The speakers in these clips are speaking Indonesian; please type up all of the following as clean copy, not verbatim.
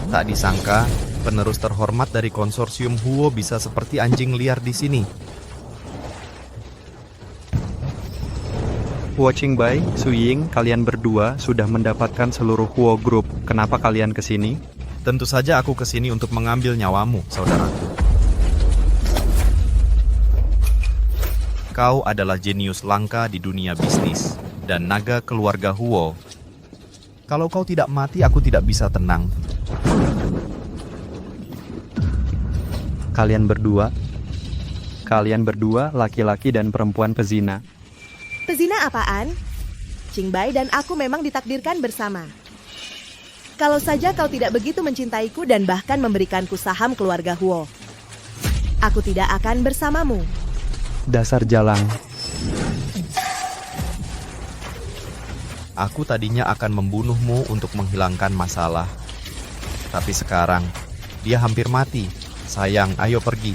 Tak disangka, penerus terhormat dari konsorsium Huo bisa seperti anjing liar di sini. Huo Qingbai, Su Ying, kalian berdua sudah mendapatkan seluruh Huo Group. Kenapa kalian kesini? Tentu saja aku kesini untuk mengambil nyawamu, saudaraku. Kau adalah jenius langka di dunia bisnis dan naga keluarga Huo. Kalau kau tidak mati, aku tidak bisa tenang. Kalian berdua laki-laki dan perempuan pezina. Pezina apaan? Qingbai dan aku memang ditakdirkan bersama. Kalau saja kau tidak begitu mencintaiku dan bahkan memberikanku saham keluarga Huo, aku tidak akan bersamamu. Dasar jalang. Aku tadinya akan membunuhmu untuk menghilangkan masalah. Tapi sekarang, dia hampir mati. Sayang, ayo pergi.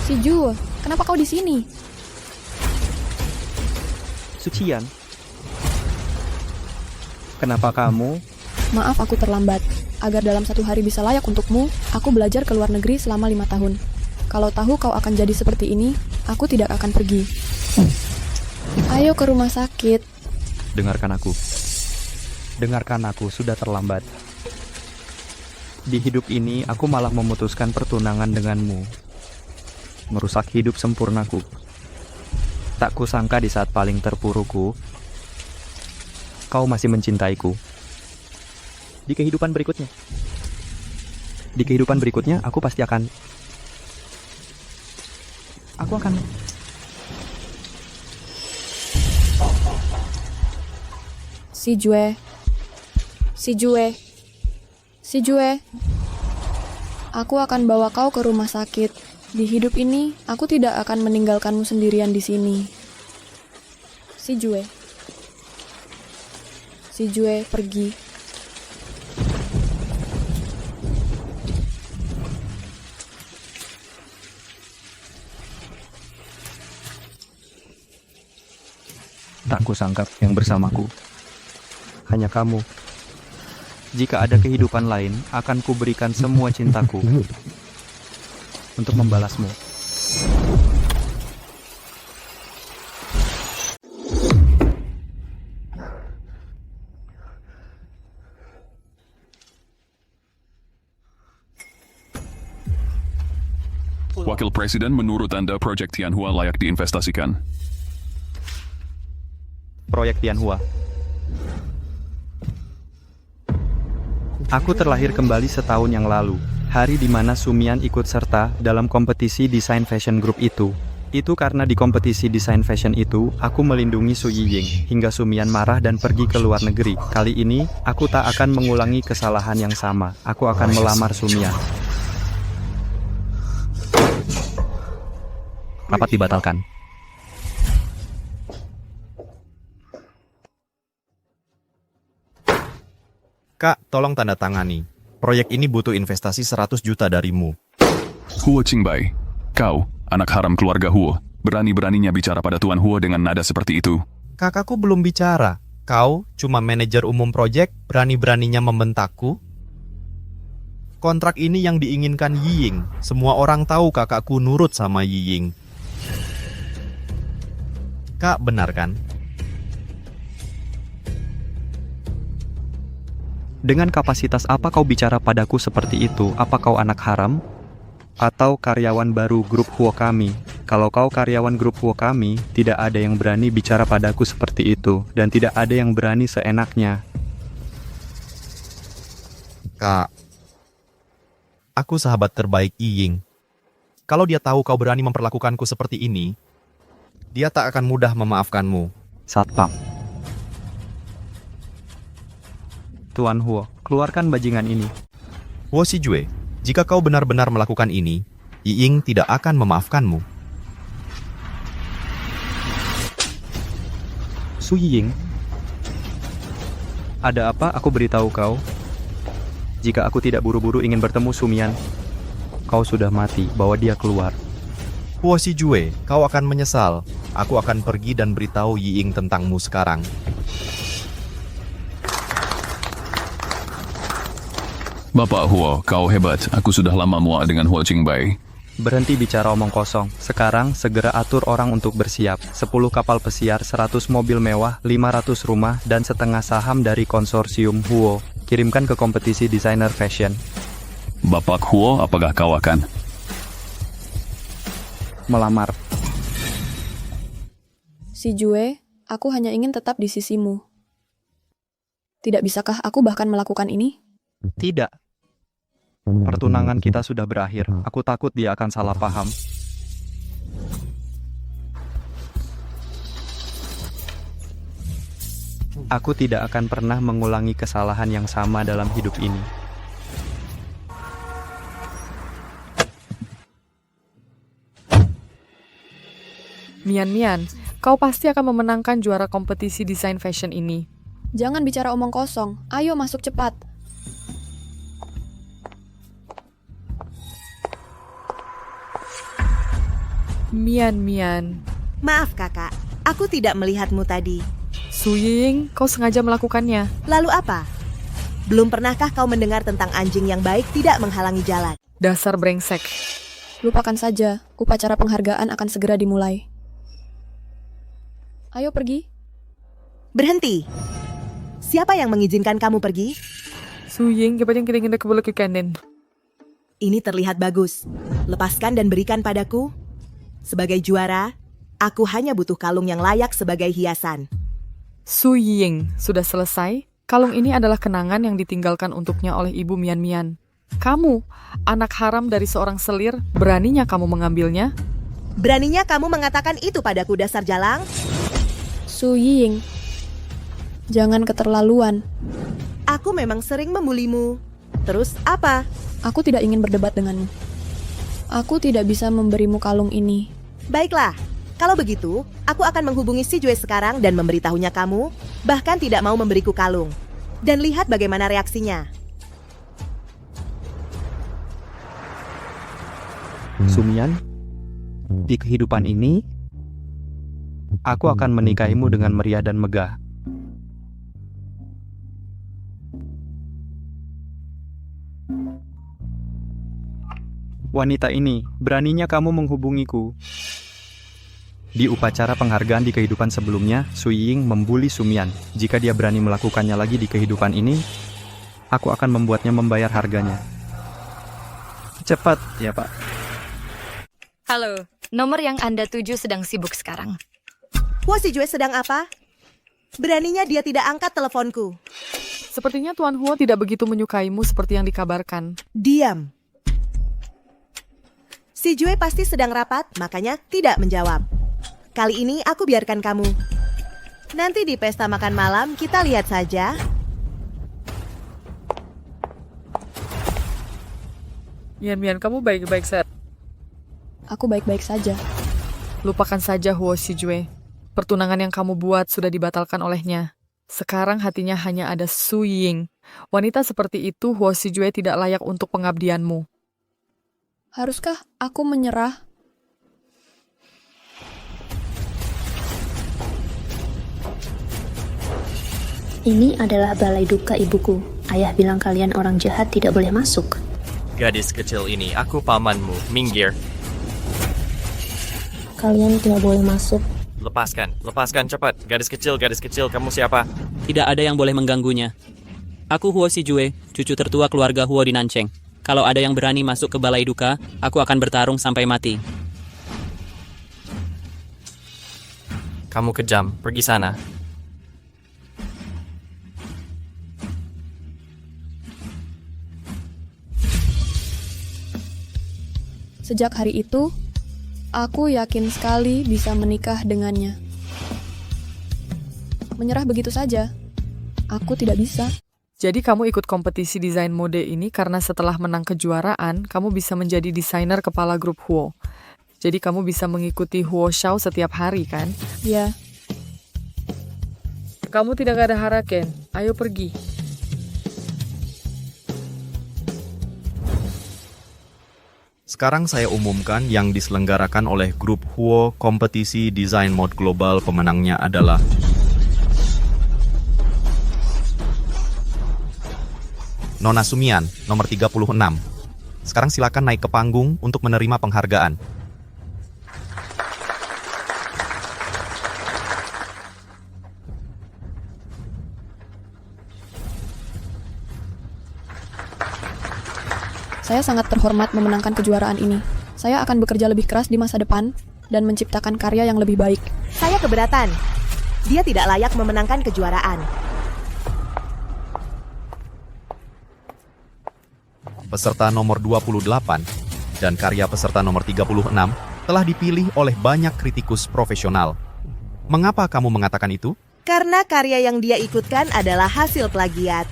Si Jue, kenapa kau di sini? Sucian. Kenapa kamu? Maaf aku terlambat. Agar dalam 1 hari bisa layak untukmu, aku belajar ke luar negeri selama 5 tahun. Kalau tahu kau akan jadi seperti ini, aku tidak akan pergi. Ayo ke rumah sakit. Dengarkan aku, sudah terlambat. Di hidup ini, aku malah memutuskan pertunangan denganmu. Merusak hidup sempurnaku. Tak kusangka di saat paling terpuruku, kau masih mencintaiku. Di kehidupan berikutnya, aku pasti akan... Si Jue, aku akan bawa kau ke rumah sakit. Di hidup ini, aku tidak akan meninggalkanmu sendirian di sini. Si Jue pergi. Tak kusangka yang bersamaku hanya kamu. Jika ada kehidupan lain, akan kuberikan semua cintaku untuk membalasmu. Wakil Presiden, menurut Anda proyek Tianhua layak diinvestasikan? Proyek Tianhua. Aku terlahir kembali setahun yang lalu, hari di mana Sumian ikut serta dalam kompetisi desain fashion group itu. Itu karena di kompetisi desain fashion itu, aku melindungi Su Yiying, hingga Sumian marah dan pergi ke luar negeri. Kali ini, aku tak akan mengulangi kesalahan yang sama. Aku akan melamar Sumian. Rapat dibatalkan. Kak, tolong tanda tangani. Proyek ini butuh investasi 100 juta darimu. Huo Qingbai, kau, anak haram keluarga Huo, berani-beraninya bicara pada Tuan Huo dengan nada seperti itu. Kakakku belum bicara. Kau cuma manajer umum proyek, berani-beraninya membentakku. Kontrak ini yang diinginkan Yiying. Semua orang tahu kakakku nurut sama Yiying. Kak, benar kan? Dengan kapasitas apa kau bicara padaku seperti itu? Apa kau anak haram? Atau karyawan baru grup Huo kami? Kalau kau karyawan grup Huo kami, tidak ada yang berani bicara padaku seperti itu. Dan tidak ada yang berani seenaknya. Kak, aku sahabat terbaik Yiying. Kalau dia tahu kau berani memperlakukanku seperti ini, dia tak akan mudah memaafkanmu. Satpam. Tuan Huo, keluarkan bajingan ini. Huo Shijue, jika kau benar-benar melakukan ini, Yiying tidak akan memaafkanmu. Su Yiying? Ada apa aku beritahu kau? Jika aku tidak buru-buru ingin bertemu Sumian, kau sudah mati, bawa dia keluar. Huo Shijue, kau akan menyesal. Aku akan pergi dan beritahu Yiying tentangmu sekarang. Bapak Huo, kau hebat. Aku sudah lama muak dengan Huo Qingbai. Berhenti bicara omong kosong. Sekarang segera atur orang untuk bersiap. 10 kapal pesiar, 100 mobil mewah, 500 rumah, dan setengah saham dari konsorsium Huo. Kirimkan ke kompetisi desainer fashion. Bapak Huo, apakah kau akan? Melamar. Shijue, aku hanya ingin tetap di sisimu. Tidak bisakah aku bahkan melakukan ini? Tidak. Pertunangan kita sudah berakhir. Aku takut dia akan salah paham. Aku tidak akan pernah mengulangi kesalahan yang sama dalam hidup ini. Mian, kau pasti akan memenangkan juara kompetisi desain fashion ini. Jangan bicara omong kosong. Ayo masuk cepat. Mian. Maaf kakak, aku tidak melihatmu tadi. Su Yiying, kau sengaja melakukannya. Lalu apa? Belum pernahkah kau mendengar tentang anjing yang baik tidak menghalangi jalan? Dasar brengsek. Lupakan saja. Upacara penghargaan akan segera dimulai. Ayo pergi. Berhenti. Siapa yang mengizinkan kamu pergi? Su Yiying, kita yang boleh ke kanan. Ini terlihat bagus. Lepaskan dan berikan padaku. Sebagai juara, aku hanya butuh kalung yang layak sebagai hiasan. Su Yiying, sudah selesai? Kalung ini adalah kenangan yang ditinggalkan untuknya oleh ibu Mian. Kamu, anak haram dari seorang selir, beraninya kamu mengambilnya? Beraninya kamu mengatakan itu padaku, dasar jalang? Su Yiying, jangan keterlaluan. Aku memang sering memulimu. Terus apa? Aku tidak ingin berdebat denganmu. Aku tidak bisa memberimu kalung ini. Baiklah, kalau begitu, aku akan menghubungi Shijue sekarang dan memberitahunya kamu, bahkan tidak mau memberiku kalung. Dan lihat bagaimana reaksinya. Sumian, di kehidupan ini, aku akan menikahimu dengan meriah dan megah. Wanita ini, beraninya kamu menghubungiku. Di upacara penghargaan di kehidupan sebelumnya, Su Yiying membuli Sumian. Jika dia berani melakukannya lagi di kehidupan ini, aku akan membuatnya membayar harganya. Cepat, ya Pak. Halo, nomor yang Anda tuju sedang sibuk sekarang. Huo Shijue sedang apa? Beraninya dia tidak angkat teleponku. Sepertinya Tuan Huo tidak begitu menyukaimu seperti yang dikabarkan. Diam. Shijue pasti sedang rapat, makanya tidak menjawab. Kali ini aku biarkan kamu. Nanti di pesta makan malam kita lihat saja. Mian, kamu baik-baik saja. Aku baik-baik saja. Lupakan saja Huo Shijue. Pertunangan yang kamu buat sudah dibatalkan olehnya. Sekarang hatinya hanya ada Su Yiying. Wanita seperti itu Huo Shijue tidak layak untuk pengabdianmu. Haruskah aku menyerah? Ini adalah balai duka ibuku. Ayah bilang kalian orang jahat tidak boleh masuk. Gadis kecil ini, aku pamanmu, minggir. Kalian tidak boleh masuk. Lepaskan cepat. Gadis kecil, kamu siapa? Tidak ada yang boleh mengganggunya. Aku Huo Shijue, cucu tertua keluarga Huo di Nancheng. Kalau ada yang berani masuk ke balai duka, aku akan bertarung sampai mati. Kamu kejam, pergi sana. Sejak hari itu, aku yakin sekali bisa menikah dengannya. Menyerah begitu saja, aku tidak bisa. Jadi kamu ikut kompetisi desain mode ini karena setelah menang kejuaraan, kamu bisa menjadi desainer kepala grup Huo. Jadi kamu bisa mengikuti Huo Shao setiap hari, kan? Ya, Kamu tidak ada Haraken. Ayo pergi. Sekarang saya umumkan yang diselenggarakan oleh grup Huo kompetisi desain mode global. Pemenangnya adalah Nona Sumian, nomor 36. Sekarang silakan naik ke panggung untuk menerima penghargaan. Saya sangat terhormat memenangkan kejuaraan ini. Saya akan bekerja lebih keras di masa depan dan menciptakan karya yang lebih baik. Saya keberatan. Dia tidak layak memenangkan kejuaraan. Peserta nomor 28 dan karya peserta nomor 36 telah dipilih oleh banyak kritikus profesional. Mengapa kamu mengatakan itu? Karena karya yang dia ikutkan adalah hasil plagiat.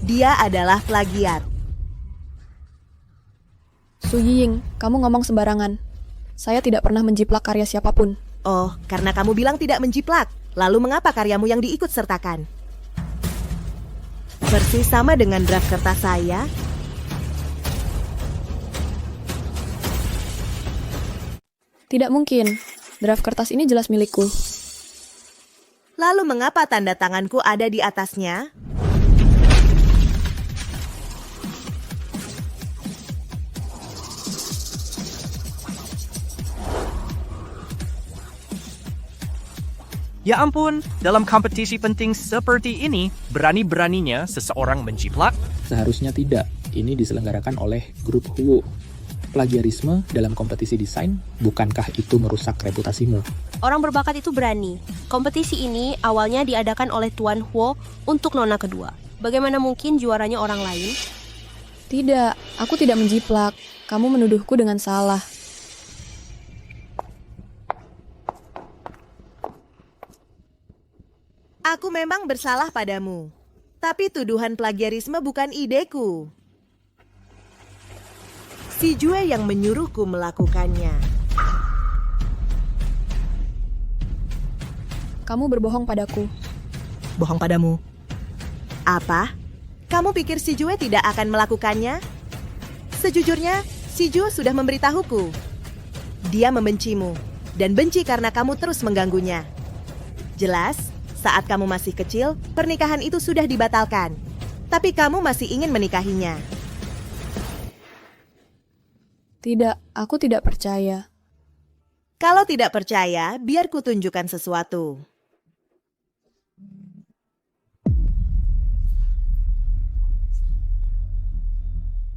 Dia adalah plagiat. Su Yiying, kamu ngomong sembarangan. Saya tidak pernah menjiplak karya siapapun. Oh, karena kamu bilang tidak menjiplak. Lalu mengapa karyamu yang diikut sertakan? Persis sama dengan draft kertas saya. Tidak mungkin. Draft kertas ini jelas milikku. Lalu mengapa tanda tanganku ada di atasnya? Ya ampun, dalam kompetisi penting seperti ini, berani-beraninya seseorang menjiplak? Seharusnya tidak. Ini diselenggarakan oleh grup Huo. Plagiarisme dalam kompetisi desain, bukankah itu merusak reputasimu? Orang berbakat itu berani. Kompetisi ini awalnya diadakan oleh Tuan Huo untuk nona kedua. Bagaimana mungkin juaranya orang lain? Tidak, aku tidak menjiplak. Kamu menuduhku dengan salah. Aku memang bersalah padamu. Tapi tuduhan plagiarisme bukan ideku. Si Jue yang menyuruhku melakukannya. Kamu berbohong padaku. Bohong padamu? Apa? Kamu pikir si Jue tidak akan melakukannya? Sejujurnya, si Jue sudah memberitahuku. Dia membencimu, dan benci karena kamu terus mengganggunya. Jelas, saat kamu masih kecil, pernikahan itu sudah dibatalkan. Tapi kamu masih ingin menikahinya. Tidak, aku tidak percaya. Kalau tidak percaya, biar kutunjukkan sesuatu.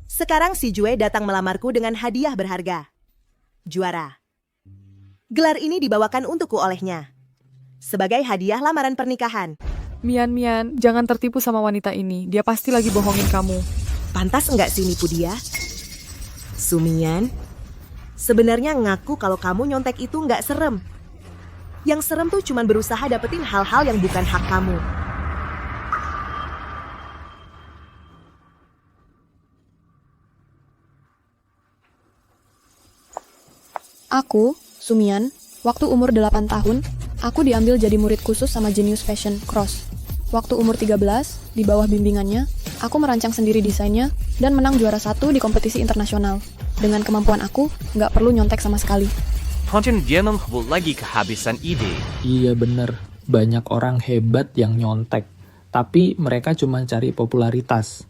Sekarang si Jue datang melamarku dengan hadiah berharga. Juara. Gelar ini dibawakan untukku olehnya. Sebagai hadiah lamaran pernikahan. Mian, jangan tertipu sama wanita ini. Dia pasti lagi bohongin kamu. Pantas enggak sih nipu dia? Sumian, sebenarnya ngaku kalau kamu nyontek itu enggak serem. Yang serem tuh cuma berusaha dapetin hal-hal yang bukan hak kamu. Aku, Sumian, waktu umur 8 tahun, aku diambil jadi murid khusus sama Genius Fashion Cross. Waktu umur 13, di bawah bimbingannya, aku merancang sendiri desainnya dan menang juara 1 di kompetisi internasional. Dengan kemampuan aku, nggak perlu nyontek sama sekali. Konten Genom lagi kehabisan ide. Iya bener, banyak orang hebat yang nyontek. Tapi mereka cuma cari popularitas.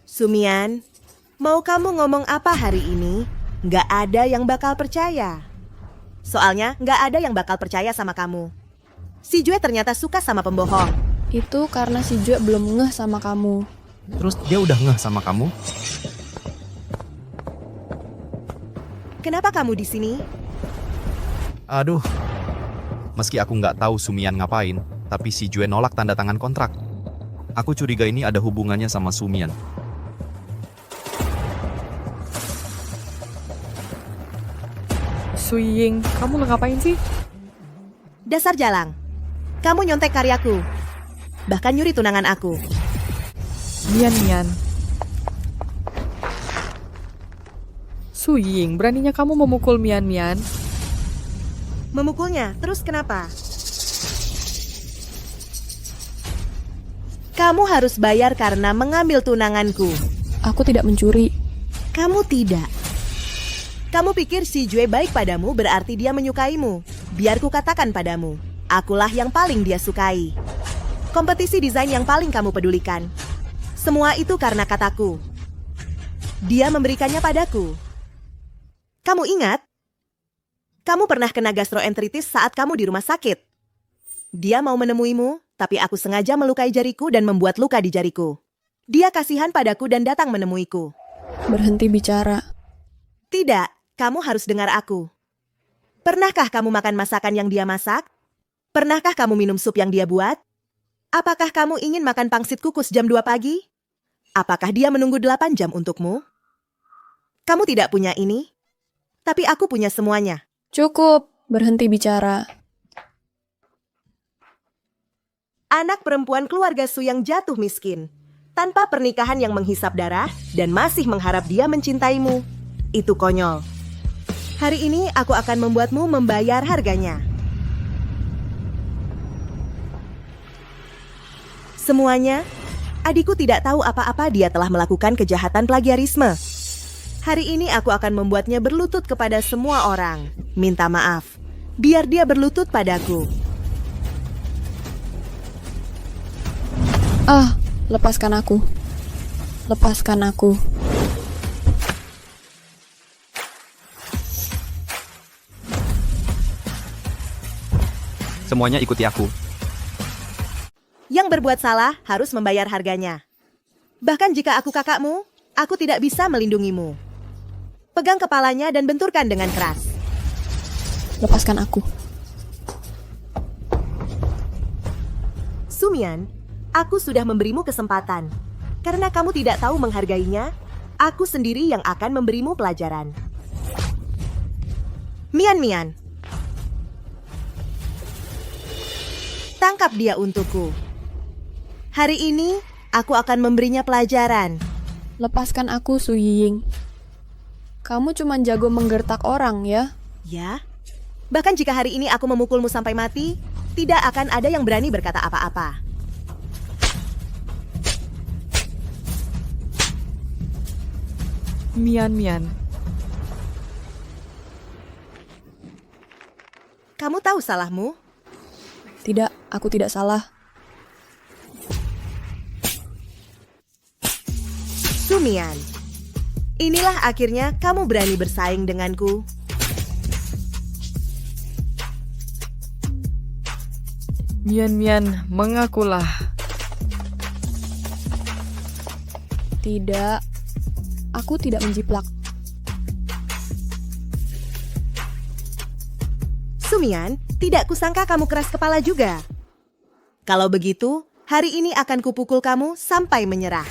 Sumian, mau kamu ngomong apa hari ini? Nggak ada yang bakal percaya. Soalnya nggak ada yang bakal percaya sama kamu. Si Jue ternyata suka sama pembohong. Itu karena si Jue belum ngeh sama kamu. Terus dia udah ngeh sama kamu? Kenapa kamu di sini? Aduh, meski aku nggak tahu Sumian ngapain, tapi si Jue nolak tanda tangan kontrak. Aku curiga ini ada hubungannya sama Sumian. Su Yiying, kamu ngapain sih? Dasar jalang. Kamu nyontek karyaku. Bahkan nyuri tunangan aku. Mian. Su Yiying, beraninya kamu memukul Mian. Memukulnya, terus kenapa? Kamu harus bayar karena mengambil tunanganku. Aku tidak mencuri. Kamu tidak. Kamu pikir si Jue baik padamu berarti dia menyukaimu. Biar ku katakan padamu, akulah yang paling dia sukai. Kompetisi desain yang paling kamu pedulikan. Semua itu karena kataku. Dia memberikannya padaku. Kamu ingat? Kamu pernah kena gastroenteritis saat kamu di rumah sakit. Dia mau menemuimu, tapi aku sengaja melukai jariku dan membuat luka di jariku. Dia kasihan padaku dan datang menemuiku. Berhenti bicara. Tidak, kamu harus dengar aku. Pernahkah kamu makan masakan yang dia masak? Pernahkah kamu minum sup yang dia buat? Apakah kamu ingin makan pangsit kukus jam 2 pagi? Apakah dia menunggu 8 jam untukmu? Kamu tidak punya ini, tapi aku punya semuanya. Cukup, berhenti bicara. Anak perempuan keluarga Su yang jatuh miskin, tanpa pernikahan yang menghisap darah, dan masih mengharap dia mencintaimu. Itu konyol. Hari ini aku akan membuatmu membayar harganya. Semuanya, adikku tidak tahu apa-apa dia telah melakukan kejahatan plagiarisme. Hari ini aku akan membuatnya berlutut kepada semua orang. Minta maaf, biar dia berlutut padaku. Lepaskan aku. Lepaskan aku. Semuanya ikuti aku. Yang berbuat salah harus membayar harganya. Bahkan jika aku kakakmu, aku tidak bisa melindungimu. Pegang kepalanya dan benturkan dengan keras. Lepaskan aku. Sumian, aku sudah memberimu kesempatan. Karena kamu tidak tahu menghargainya, aku sendiri yang akan memberimu pelajaran. Mian. Tangkap dia untukku. Hari ini, aku akan memberinya pelajaran. Lepaskan aku, Su Yiying. Kamu cuma jago menggertak orang, ya? Ya. Bahkan jika hari ini aku memukulmu sampai mati, tidak akan ada yang berani berkata apa-apa. Mian. Kamu tahu salahmu? Tidak, aku tidak salah. Sumian, inilah akhirnya kamu berani bersaing denganku. Mian, mengakulah. Tidak, aku tidak menjiplak. Sumian, tidak kusangka kamu keras kepala juga. Kalau begitu, hari ini akan kupukul kamu sampai menyerah.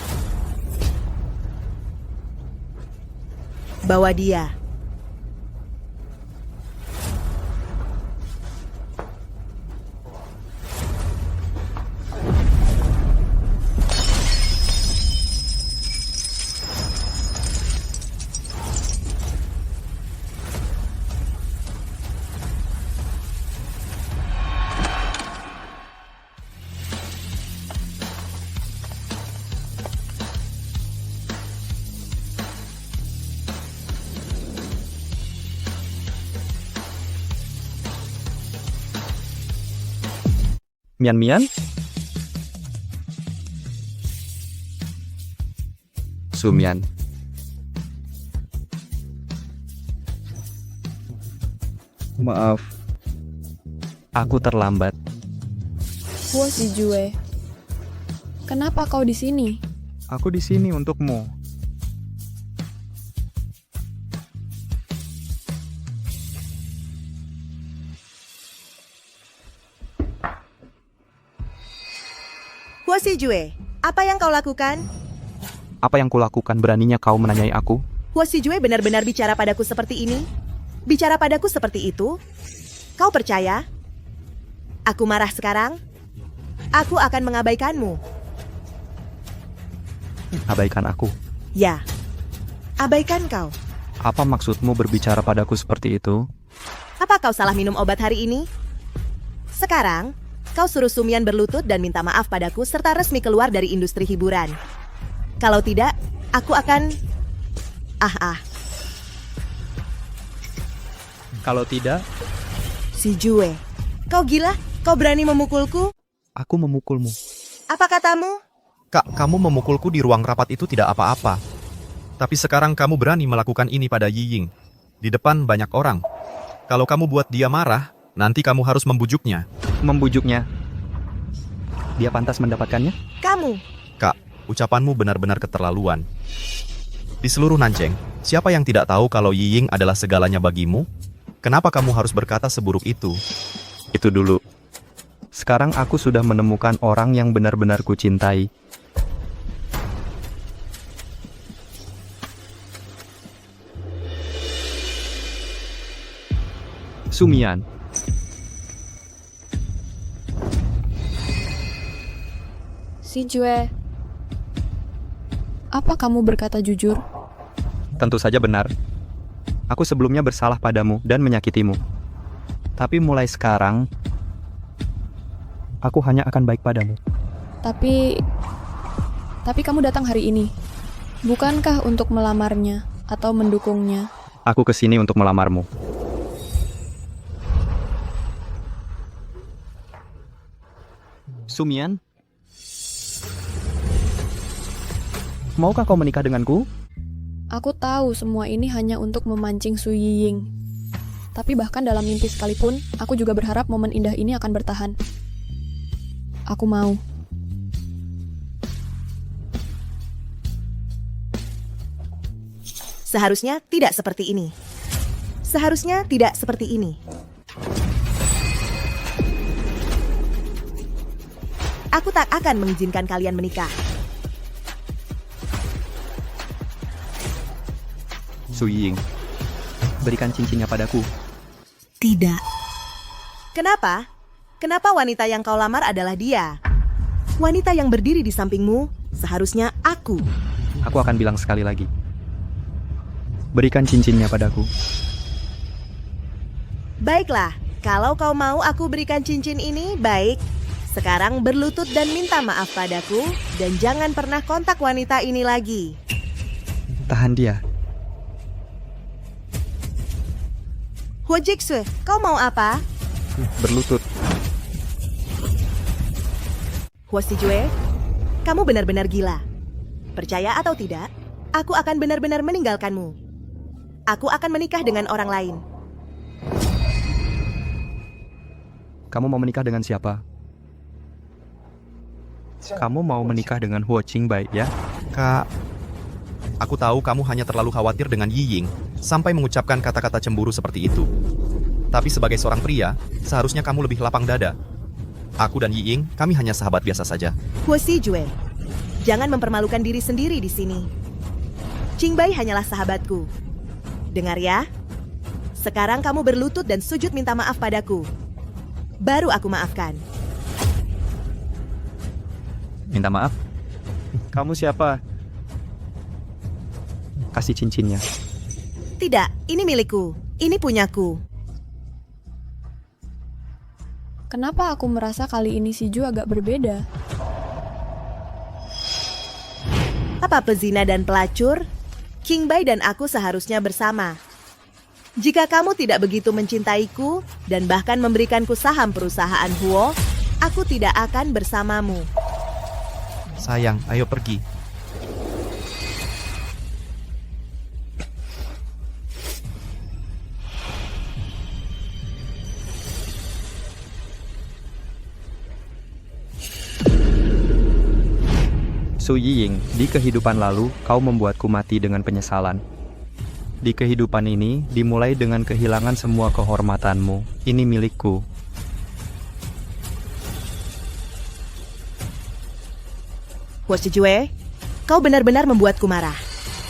Bawa dia. Mian? Sumian. Maaf. Aku terlambat. Huo Shijue. Kenapa kau di sini? Aku di sini untukmu. Huo Shijue, apa yang kau lakukan? Apa yang kulakukan beraninya kau menanyai aku? Huo Shijue benar-benar bicara padaku seperti ini? Bicara padaku seperti itu? Kau percaya? Aku marah sekarang? Aku akan mengabaikanmu. Abaikan aku. Ya, abaikan kau. Apa maksudmu berbicara padaku seperti itu? Apa kau salah minum obat hari ini? Sekarang, kau suruh Sumian berlutut dan minta maaf padaku serta resmi keluar dari industri hiburan. Kalau tidak, aku akan... Kalau tidak, Si Jue, kau gila? Kau berani memukulku? aku memukulmu. Apa katamu? Kak, kamu memukulku di ruang rapat itu tidak apa-apa. Tapi sekarang kamu berani melakukan ini pada Yiying. Di depan banyak orang. Kalau kamu buat dia marah, nanti kamu harus membujuknya. Membujuknya. Dia pantas mendapatkannya? Kamu. Kak, ucapanmu benar-benar keterlaluan. Di seluruh Nanjing, siapa yang tidak tahu kalau Yiying adalah segalanya bagimu? Kenapa kamu harus berkata seburuk itu? Itu dulu. Sekarang aku sudah menemukan orang yang benar-benar kucintai. Sumian. Si Jue, apa kamu berkata jujur? Tentu saja benar. Aku sebelumnya bersalah padamu dan menyakitimu. Tapi mulai sekarang, aku hanya akan baik padamu. Tapi kamu datang hari ini. Bukankah untuk melamarnya atau mendukungnya? Aku kesini untuk melamarmu. Sumian? Maukah kau menikah denganku? Aku tahu semua ini hanya untuk memancing Su Yiying. Tapi bahkan dalam mimpi sekalipun, aku juga berharap momen indah ini akan bertahan. Aku mau. Seharusnya tidak seperti ini. Seharusnya tidak seperti ini. Aku tak akan mengizinkan kalian menikah. Su Yiying, berikan cincinnya padaku. Tidak. Kenapa? Kenapa wanita yang kau lamar adalah dia? Wanita yang berdiri di sampingmu seharusnya aku. Aku akan bilang sekali lagi. Berikan cincinnya padaku. Baiklah, kalau kau mau aku berikan cincin ini, baik. Sekarang berlutut dan minta maaf padaku, dan jangan pernah kontak wanita ini lagi. Tahan dia. Huo Jixue, kau mau apa? Berlutut. Huo Sijue, kamu benar-benar gila. Percaya atau tidak, aku akan benar-benar meninggalkanmu. Aku akan menikah dengan orang lain. Kamu mau menikah dengan siapa? Kamu mau menikah dengan Huo Qingbai, ya? Kak, aku tahu kamu hanya terlalu khawatir dengan Yiying sampai mengucapkan kata-kata cemburu seperti itu. Tapi sebagai seorang pria, seharusnya kamu lebih lapang dada. Aku dan Yiying, kami hanya sahabat biasa saja. Huo Sijue, jangan mempermalukan diri sendiri di sini. Qingbai hanyalah sahabatku. Dengar ya. Sekarang kamu berlutut dan sujud minta maaf padaku. Baru aku maafkan. Minta maaf? Kamu siapa? Kasih cincinnya. Tidak, ini milikku. Ini punyaku. Kenapa aku merasa kali ini si Ju agak berbeda? Apa pezina dan pelacur? Qingbai dan aku seharusnya bersama. Jika kamu tidak begitu mencintaiku dan bahkan memberikanku saham perusahaan Huo, aku tidak akan bersamamu. Sayang, ayo pergi. Su Yiying, di kehidupan lalu, kau membuatku mati dengan penyesalan. Di kehidupan ini, dimulai dengan kehilangan semua kehormatanmu. Ini milikku. Huo Sijue, kau benar-benar membuatku marah.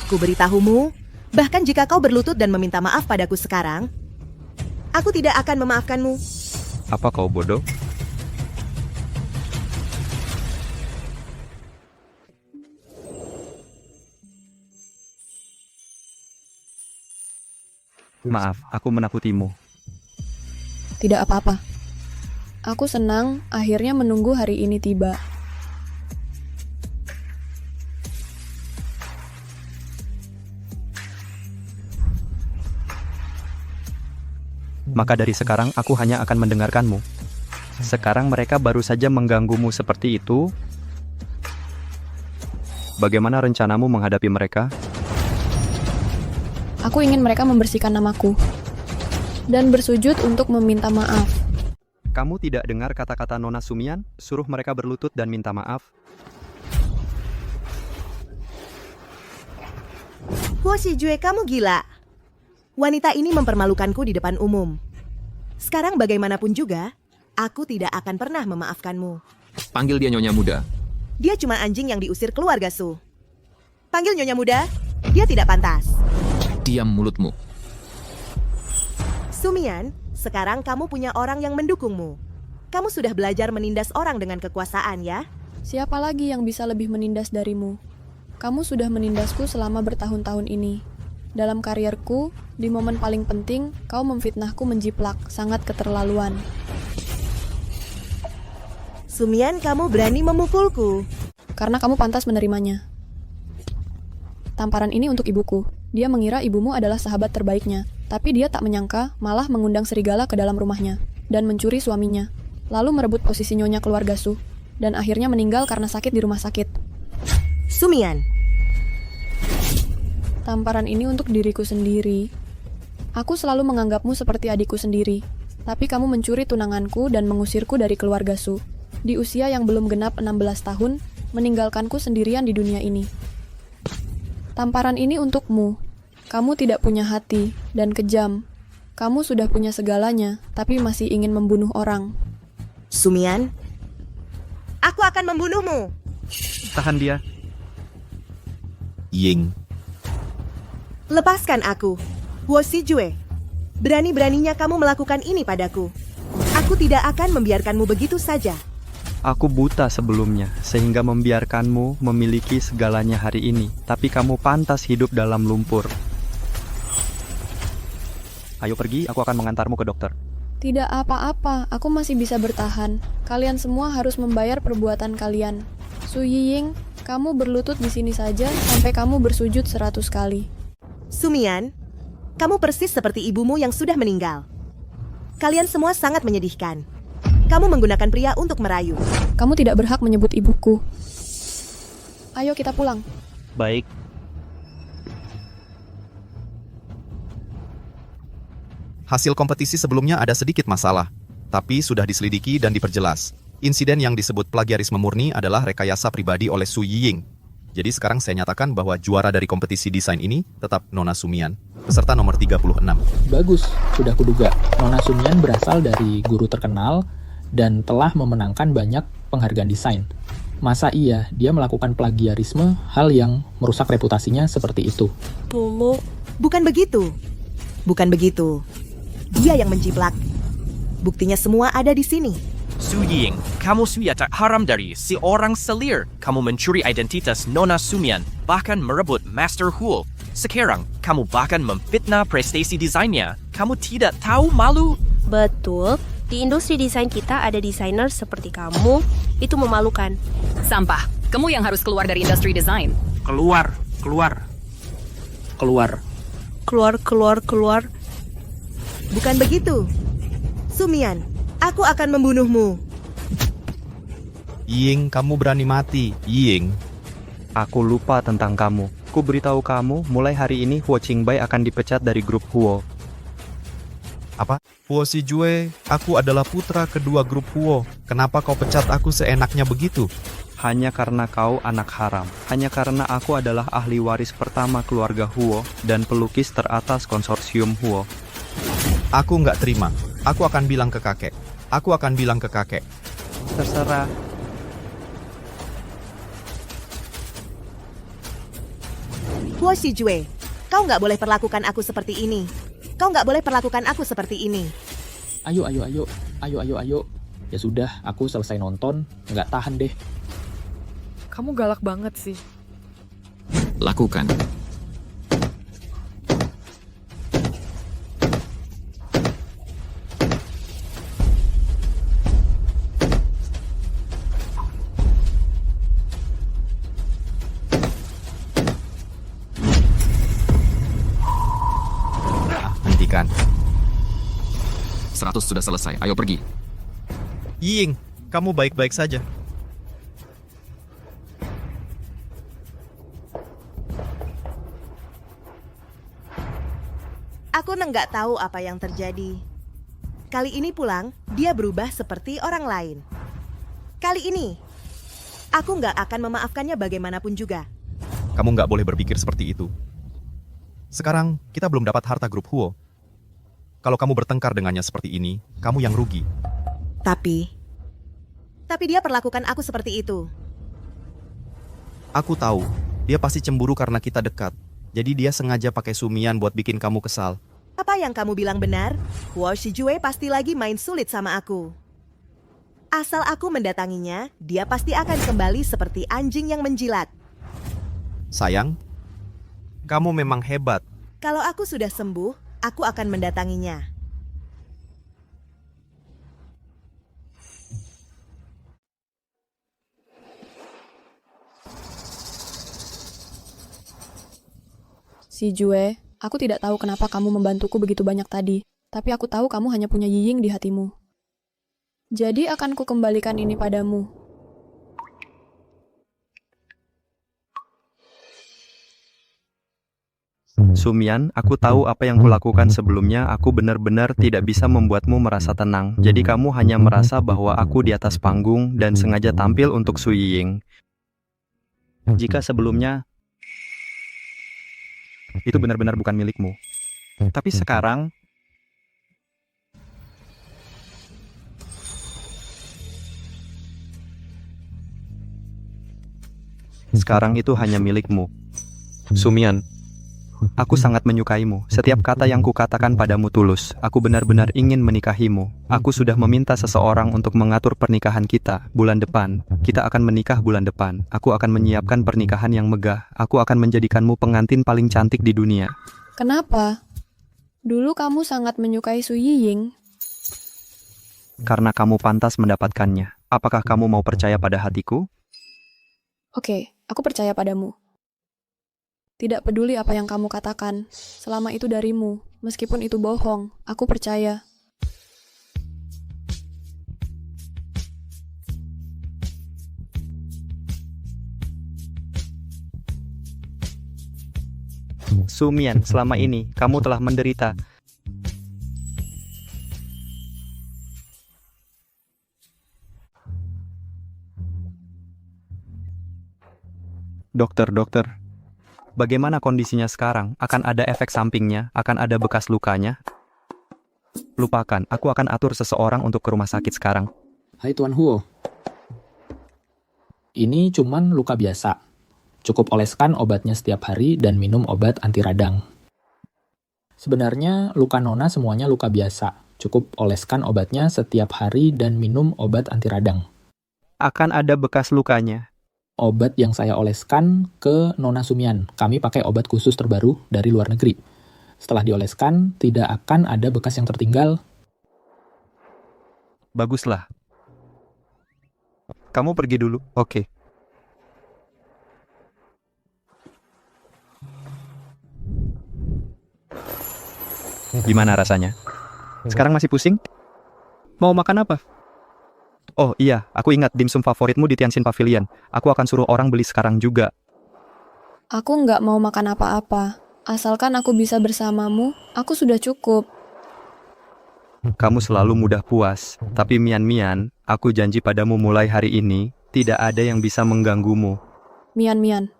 Ku beritahumu, bahkan jika kau berlutut dan meminta maaf padaku sekarang, aku tidak akan memaafkanmu. Apa kau bodoh? Tidak apa-apa. Aku senang akhirnya menunggu hari ini tiba. Maka dari sekarang aku hanya akan mendengarkanmu. Sekarang mereka baru saja mengganggumu seperti itu. Bagaimana rencanamu menghadapi mereka? Aku ingin mereka membersihkan namaku dan bersujud untuk meminta maaf. Kamu tidak dengar kata-kata Nona Sumian? Suruh mereka berlutut dan minta maaf. Huo Shijue, kamu gila. Wanita ini mempermalukanku di depan umum. Sekarang bagaimanapun juga, aku tidak akan pernah memaafkanmu. Panggil dia Nyonya Muda. Dia cuma anjing yang diusir keluarga Su. Panggil Nyonya Muda, dia tidak pantas. Diam mulutmu. Sumian, sekarang kamu punya orang yang mendukungmu. Kamu sudah belajar menindas orang dengan kekuasaan ya? Siapa lagi yang bisa lebih menindas darimu? Kamu sudah menindasku selama bertahun-tahun ini. Dalam karierku, di momen paling penting, kau memfitnahku menjiplak, sangat keterlaluan. Sumian, kamu berani memukulku. Karena kamu pantas menerimanya. Tamparan ini untuk ibuku. Dia mengira ibumu adalah sahabat terbaiknya, tapi dia tak menyangka malah mengundang serigala ke dalam rumahnya dan mencuri suaminya, lalu merebut posisi nyonya keluarga Su, dan akhirnya meninggal karena sakit di rumah sakit. Sumian. Tamparan ini untuk diriku sendiri. Aku selalu menganggapmu seperti adikku sendiri, tapi kamu mencuri tunanganku dan mengusirku dari keluarga Su. Di usia yang belum genap 16 tahun, meninggalkanku sendirian di dunia ini. Tamparan ini untukmu. Kamu tidak punya hati dan kejam. Kamu sudah punya segalanya, tapi masih ingin membunuh orang. Sumian, aku akan membunuhmu. Tahan dia. Ying. Lepaskan aku, Huo Shijue. Berani-beraninya kamu melakukan ini padaku. Aku tidak akan membiarkanmu begitu saja. Aku buta sebelumnya, sehingga membiarkanmu memiliki segalanya hari ini. Tapi kamu pantas hidup dalam lumpur. Ayo pergi, aku akan mengantarmu ke dokter. Tidak apa-apa, aku masih bisa bertahan. Kalian semua harus membayar perbuatan kalian. Su Yiying, kamu berlutut di sini saja sampai kamu bersujud 100 kali. Sumian, kamu persis seperti ibumu yang sudah meninggal. Kalian semua sangat menyedihkan. Kamu menggunakan pria untuk merayu. Kamu tidak berhak menyebut ibuku. Ayo kita pulang. Baik. Hasil kompetisi sebelumnya ada sedikit masalah, tapi sudah diselidiki dan diperjelas. Insiden yang disebut plagiarisme murni adalah rekayasa pribadi oleh Su Yiying. Jadi sekarang saya nyatakan bahwa juara dari kompetisi desain ini tetap Nona Sumian, peserta nomor 36. Bagus, sudah kuduga. Nona Sumian berasal dari guru terkenal dan telah memenangkan banyak penghargaan desain. Masa iya dia melakukan plagiarisme, hal yang merusak reputasinya seperti itu? Bukan begitu. Bukan begitu. Dia yang menjiplak. Buktinya semua ada di sini. Su Ying, kamu sudah tak haram dari si orang selir. Kamu mencuri identitas Nona Sumian, bahkan merebut Master Huo. Sekarang, kamu bahkan memfitnah prestasi desainnya. Kamu tidak tahu malu? Betul, di industri desain kita ada desainer seperti kamu. Itu memalukan. Sampah, kamu yang harus keluar dari industri desain. Keluar, keluar. Keluar. Keluar. Bukan begitu. Sumian, aku akan membunuhmu. Ying, kamu berani mati. Ying. Aku lupa tentang kamu. Ku beritahu kamu, mulai hari ini Huo Qingbai akan dipecat dari grup Huo. Apa? Huo Shijue, aku adalah putra kedua grup Huo. Kenapa kau pecat aku seenaknya begitu? Hanya karena kau anak haram. Hanya karena aku adalah ahli waris pertama keluarga Huo dan pelukis teratas konsorsium Huo. Aku nggak terima. Aku akan bilang ke kakek. Aku akan bilang ke kakek. Terserah. Huo Shijue, kau nggak boleh perlakukan aku seperti ini. Kau nggak boleh perlakukan aku seperti ini. Ayo. Ya sudah, aku selesai nonton, nggak tahan deh. Kamu galak banget sih. Lakukan. 100 sudah selesai. Ayo pergi. Ying, kamu baik-baik saja. Aku nggak tahu apa yang terjadi. Kali ini pulang, dia berubah seperti orang lain. Kali ini, aku nggak akan memaafkannya bagaimanapun juga. Kamu nggak boleh berpikir seperti itu. Sekarang, kita belum dapat harta grup Huo. Kalau kamu bertengkar dengannya seperti ini, kamu yang rugi. Tapi dia perlakukan aku seperti itu. Aku tahu, dia pasti cemburu karena kita dekat. Jadi dia sengaja pakai sumian buat bikin kamu kesal. Apa yang kamu bilang benar? Huo Shijue pasti lagi main sulit sama aku. Asal aku mendatanginya, dia pasti akan kembali seperti anjing yang menjilat. Sayang, kamu memang hebat. Kalau aku sudah sembuh, aku akan mendatanginya. Shijue, aku tidak tahu kenapa kamu membantuku begitu banyak tadi, tapi aku tahu kamu hanya punya Yiying di hatimu. Jadi akan kukembalikan ini padamu. Sumian, aku tahu apa yang kulakukan sebelumnya. Aku benar-benar tidak bisa membuatmu merasa tenang. Jadi kamu hanya merasa bahwa aku di atas panggung dan sengaja tampil untuk Su Yiying. Jika sebelumnya itu benar-benar bukan milikmu. Tapi sekarang itu hanya milikmu. Sumian, aku sangat menyukaimu. Setiap kata yang kukatakan padamu tulus. Aku benar-benar ingin menikahimu. Aku sudah meminta seseorang untuk mengatur pernikahan kita bulan depan. Kita akan menikah bulan depan. Aku akan menyiapkan pernikahan yang megah. Aku akan menjadikanmu pengantin paling cantik di dunia. Kenapa? Dulu kamu sangat menyukai Su Yiying. Karena kamu pantas mendapatkannya. Apakah kamu mau percaya pada hatiku? Oke, aku percaya padamu. Tidak peduli apa yang kamu katakan, selama itu darimu, meskipun itu bohong, aku percaya. Sumian, selama ini kamu telah menderita. Dokter, bagaimana kondisinya sekarang? Akan ada efek sampingnya? Akan ada bekas lukanya? Lupakan, aku akan atur seseorang untuk ke rumah sakit sekarang. Hai Tuan Huo. Ini cuman luka biasa. Cukup oleskan obatnya setiap hari dan minum obat anti radang. Sebenarnya luka Nona semuanya luka biasa. Cukup oleskan obatnya setiap hari dan minum obat anti radang. Akan ada bekas lukanya. Obat yang saya oleskan ke Nona Sumian. Kami pakai obat khusus terbaru dari luar negeri. Setelah dioleskan, tidak akan ada bekas yang tertinggal. Baguslah. Kamu pergi dulu, oke. Gimana rasanya? Sekarang masih pusing? Mau makan apa? Oh iya, aku ingat dimsum favoritmu di Tianxin Pavilion. Aku akan suruh orang beli sekarang juga. Aku nggak mau makan apa-apa. Asalkan aku bisa bersamamu, aku sudah cukup. Kamu selalu mudah puas. Tapi Mian, aku janji padamu mulai hari ini, tidak ada yang bisa mengganggumu. Mian,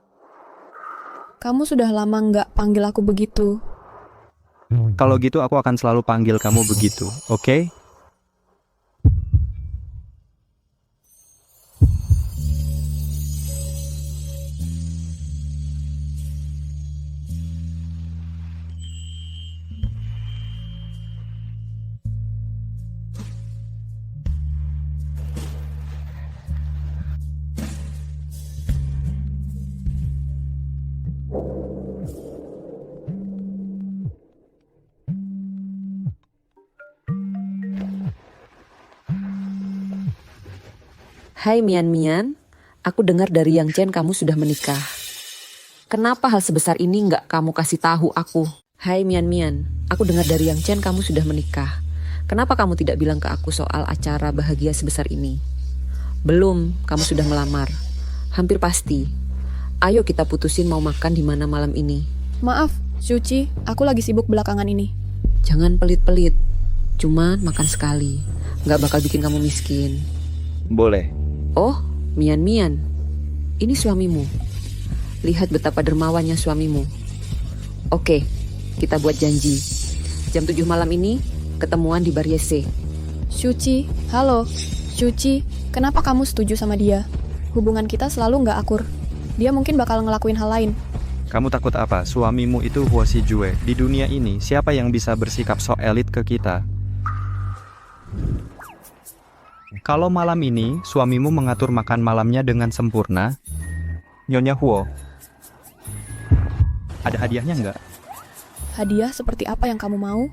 kamu sudah lama nggak panggil aku begitu. Kalau gitu aku akan selalu panggil kamu begitu, oke? Hai Mian, aku dengar dari Yang Chen kamu sudah menikah. Kenapa hal sebesar ini nggak kamu kasih tahu aku? Hai Mian, aku dengar dari Yang Chen kamu sudah menikah. Kenapa kamu tidak bilang ke aku soal acara bahagia sebesar ini? Belum, kamu sudah melamar. Hampir pasti. Ayo kita putusin mau makan di mana malam ini. Maaf, Suci, aku lagi sibuk belakangan ini. Jangan pelit-pelit. Cuman makan sekali. Nggak bakal bikin kamu miskin. Boleh. Oh, Mian. Ini suamimu. Lihat betapa dermawannya suamimu. Oke, kita buat janji. Jam 7 malam ini, ketemuan di Bar YC. Suci, halo. Suci, kenapa kamu setuju sama dia? Hubungan kita selalu nggak akur. Dia mungkin bakal ngelakuin hal lain. Kamu takut apa? Suamimu itu Huo Xijue. Di dunia ini, siapa yang bisa bersikap sok elit ke kita? Kalau malam ini, suamimu mengatur makan malamnya dengan sempurna, Nyonya Huo, ada hadiahnya nggak? Hadiah seperti apa yang kamu mau?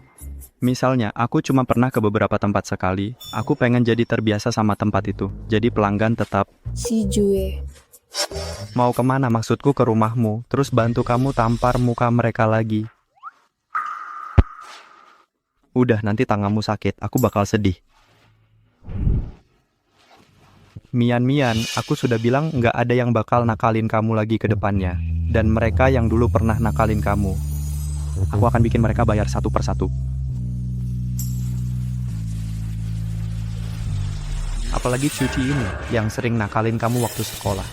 Misalnya, aku cuma pernah ke beberapa tempat sekali. Aku pengen jadi terbiasa sama tempat itu. Jadi pelanggan tetap. Xijue. Mau kemana? Maksudku ke rumahmu. Terus bantu kamu tampar muka mereka lagi. Udah, nanti tanganmu sakit. Aku bakal sedih. Mian, aku sudah bilang nggak ada yang bakal nakalin kamu lagi ke depannya. Dan mereka yang dulu pernah nakalin kamu, aku akan bikin mereka bayar satu persatu. Apalagi Cuci ini, yang sering nakalin kamu waktu sekolah.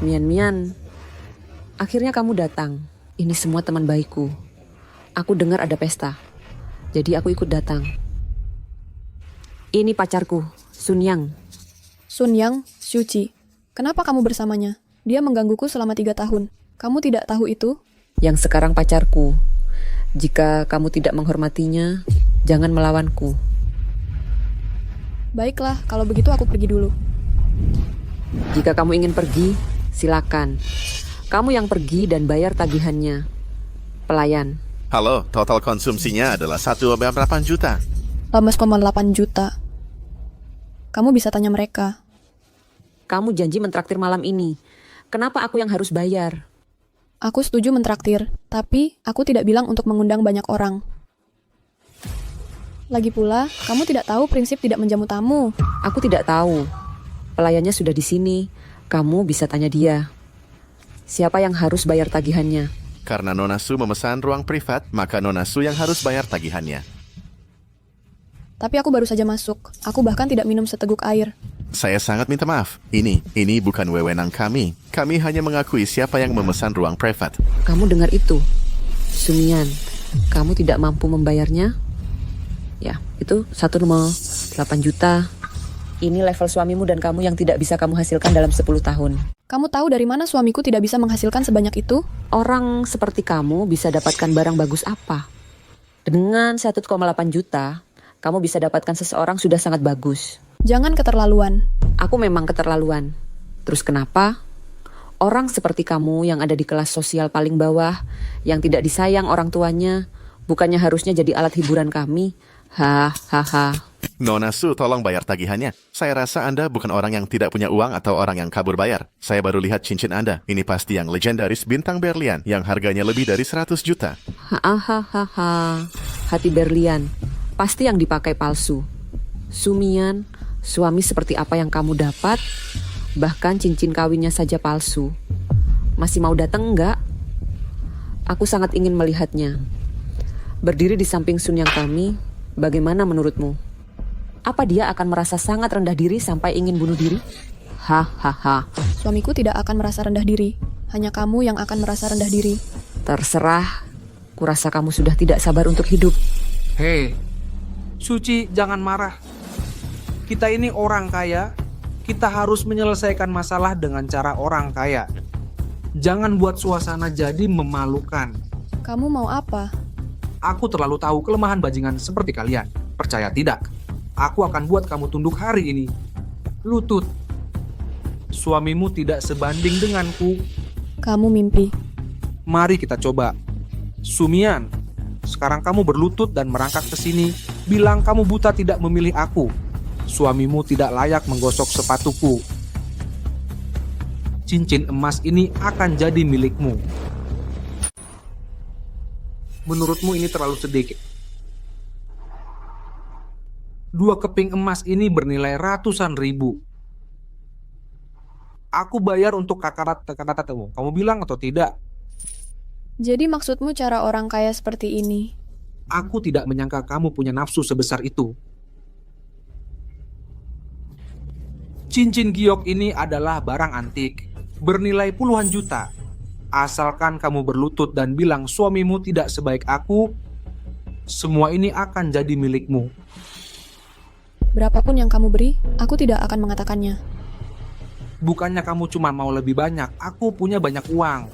Mian, akhirnya kamu datang. Ini semua teman baikku. Aku dengar ada pesta, jadi aku ikut datang. Ini pacarku, Sun Yang. Sun Yang, Suci. Kenapa kamu bersamanya? Dia menggangguku selama 3 tahun. Kamu tidak tahu itu? Yang sekarang pacarku. Jika kamu tidak menghormatinya, jangan melawanku. Baiklah, kalau begitu aku pergi dulu. Jika kamu ingin pergi, silakan. Kamu yang pergi dan bayar tagihannya. Pelayan. Halo, total konsumsinya adalah 1,8 juta. 18,8 juta. Kamu bisa tanya mereka. Kamu janji mentraktir malam ini. Kenapa aku yang harus bayar? Aku setuju mentraktir, tapi aku tidak bilang untuk mengundang banyak orang. Lagi pula, kamu tidak tahu prinsip tidak menjamu tamu. Aku tidak tahu. Pelayannya sudah di sini. Kamu bisa tanya dia. Siapa yang harus bayar tagihannya? Karena Nona Su memesan ruang privat, maka Nona Su yang harus bayar tagihannya. Tapi aku baru saja masuk. Aku bahkan tidak minum seteguk air. Saya sangat minta maaf. Ini bukan wewenang kami. Kami hanya mengakui siapa yang memesan ruang privat. Kamu dengar itu? Sumian, kamu tidak mampu membayarnya? Ya, itu 1,8 juta. Ini level suamimu dan kamu yang tidak bisa kamu hasilkan dalam 10 tahun. Kamu tahu dari mana suamiku tidak bisa menghasilkan sebanyak itu? Orang seperti kamu bisa dapatkan barang bagus apa? Dengan 1,8 juta, kamu bisa dapatkan seseorang sudah sangat bagus. Jangan keterlaluan. Aku memang keterlaluan. Terus kenapa? Orang seperti kamu yang ada di kelas sosial paling bawah, yang tidak disayang orang tuanya, bukannya harusnya jadi alat hiburan kami? Hahaha. Nona Su, tolong bayar tagihannya. Saya rasa Anda bukan orang yang tidak punya uang atau orang yang kabur bayar. Saya baru lihat cincin Anda. Ini pasti yang legendaris bintang berlian, yang harganya lebih dari 100 juta. Hahaha. Hati berlian. Pasti yang dipakai palsu. Sumian, suami seperti apa yang kamu dapat? Bahkan cincin kawinnya saja palsu. Masih mau datang enggak? Aku sangat ingin melihatnya. Berdiri di samping Sun Yang kami, bagaimana menurutmu? Apa dia akan merasa sangat rendah diri sampai ingin bunuh diri? Hahaha. Suamiku tidak akan merasa rendah diri. Hanya kamu yang akan merasa rendah diri. Terserah. Kurasa kamu sudah tidak sabar untuk hidup. Hei, Suci, jangan marah. Kita ini orang kaya. Kita harus menyelesaikan masalah dengan cara orang kaya. Jangan buat suasana jadi memalukan. Kamu mau apa? Aku terlalu tahu kelemahan bajingan seperti kalian. Percaya tidak? Aku akan buat kamu tunduk hari ini. Lutut. Suamimu tidak sebanding denganku. Kamu mimpi. Mari kita coba. Sumian, sekarang kamu berlutut dan merangkak ke sini. Bilang kamu buta tidak memilih aku. Suamimu tidak layak menggosok sepatuku. cincin emas ini akan jadi milikmu. Menurutmu ini terlalu sedikit? 2 keping emas ini bernilai ratusan ribu. Aku bayar untuk kata-katamu. Kamu bilang atau tidak? Jadi maksudmu cara orang kaya seperti ini? Aku tidak menyangka kamu punya nafsu sebesar itu. Cincin giok ini adalah barang antik, bernilai puluhan juta. Asalkan kamu berlutut dan bilang suamimu tidak sebaik aku, semua ini akan jadi milikmu. Berapapun yang kamu beri, aku tidak akan mengatakannya. Bukannya kamu cuma mau lebih banyak, aku punya banyak uang.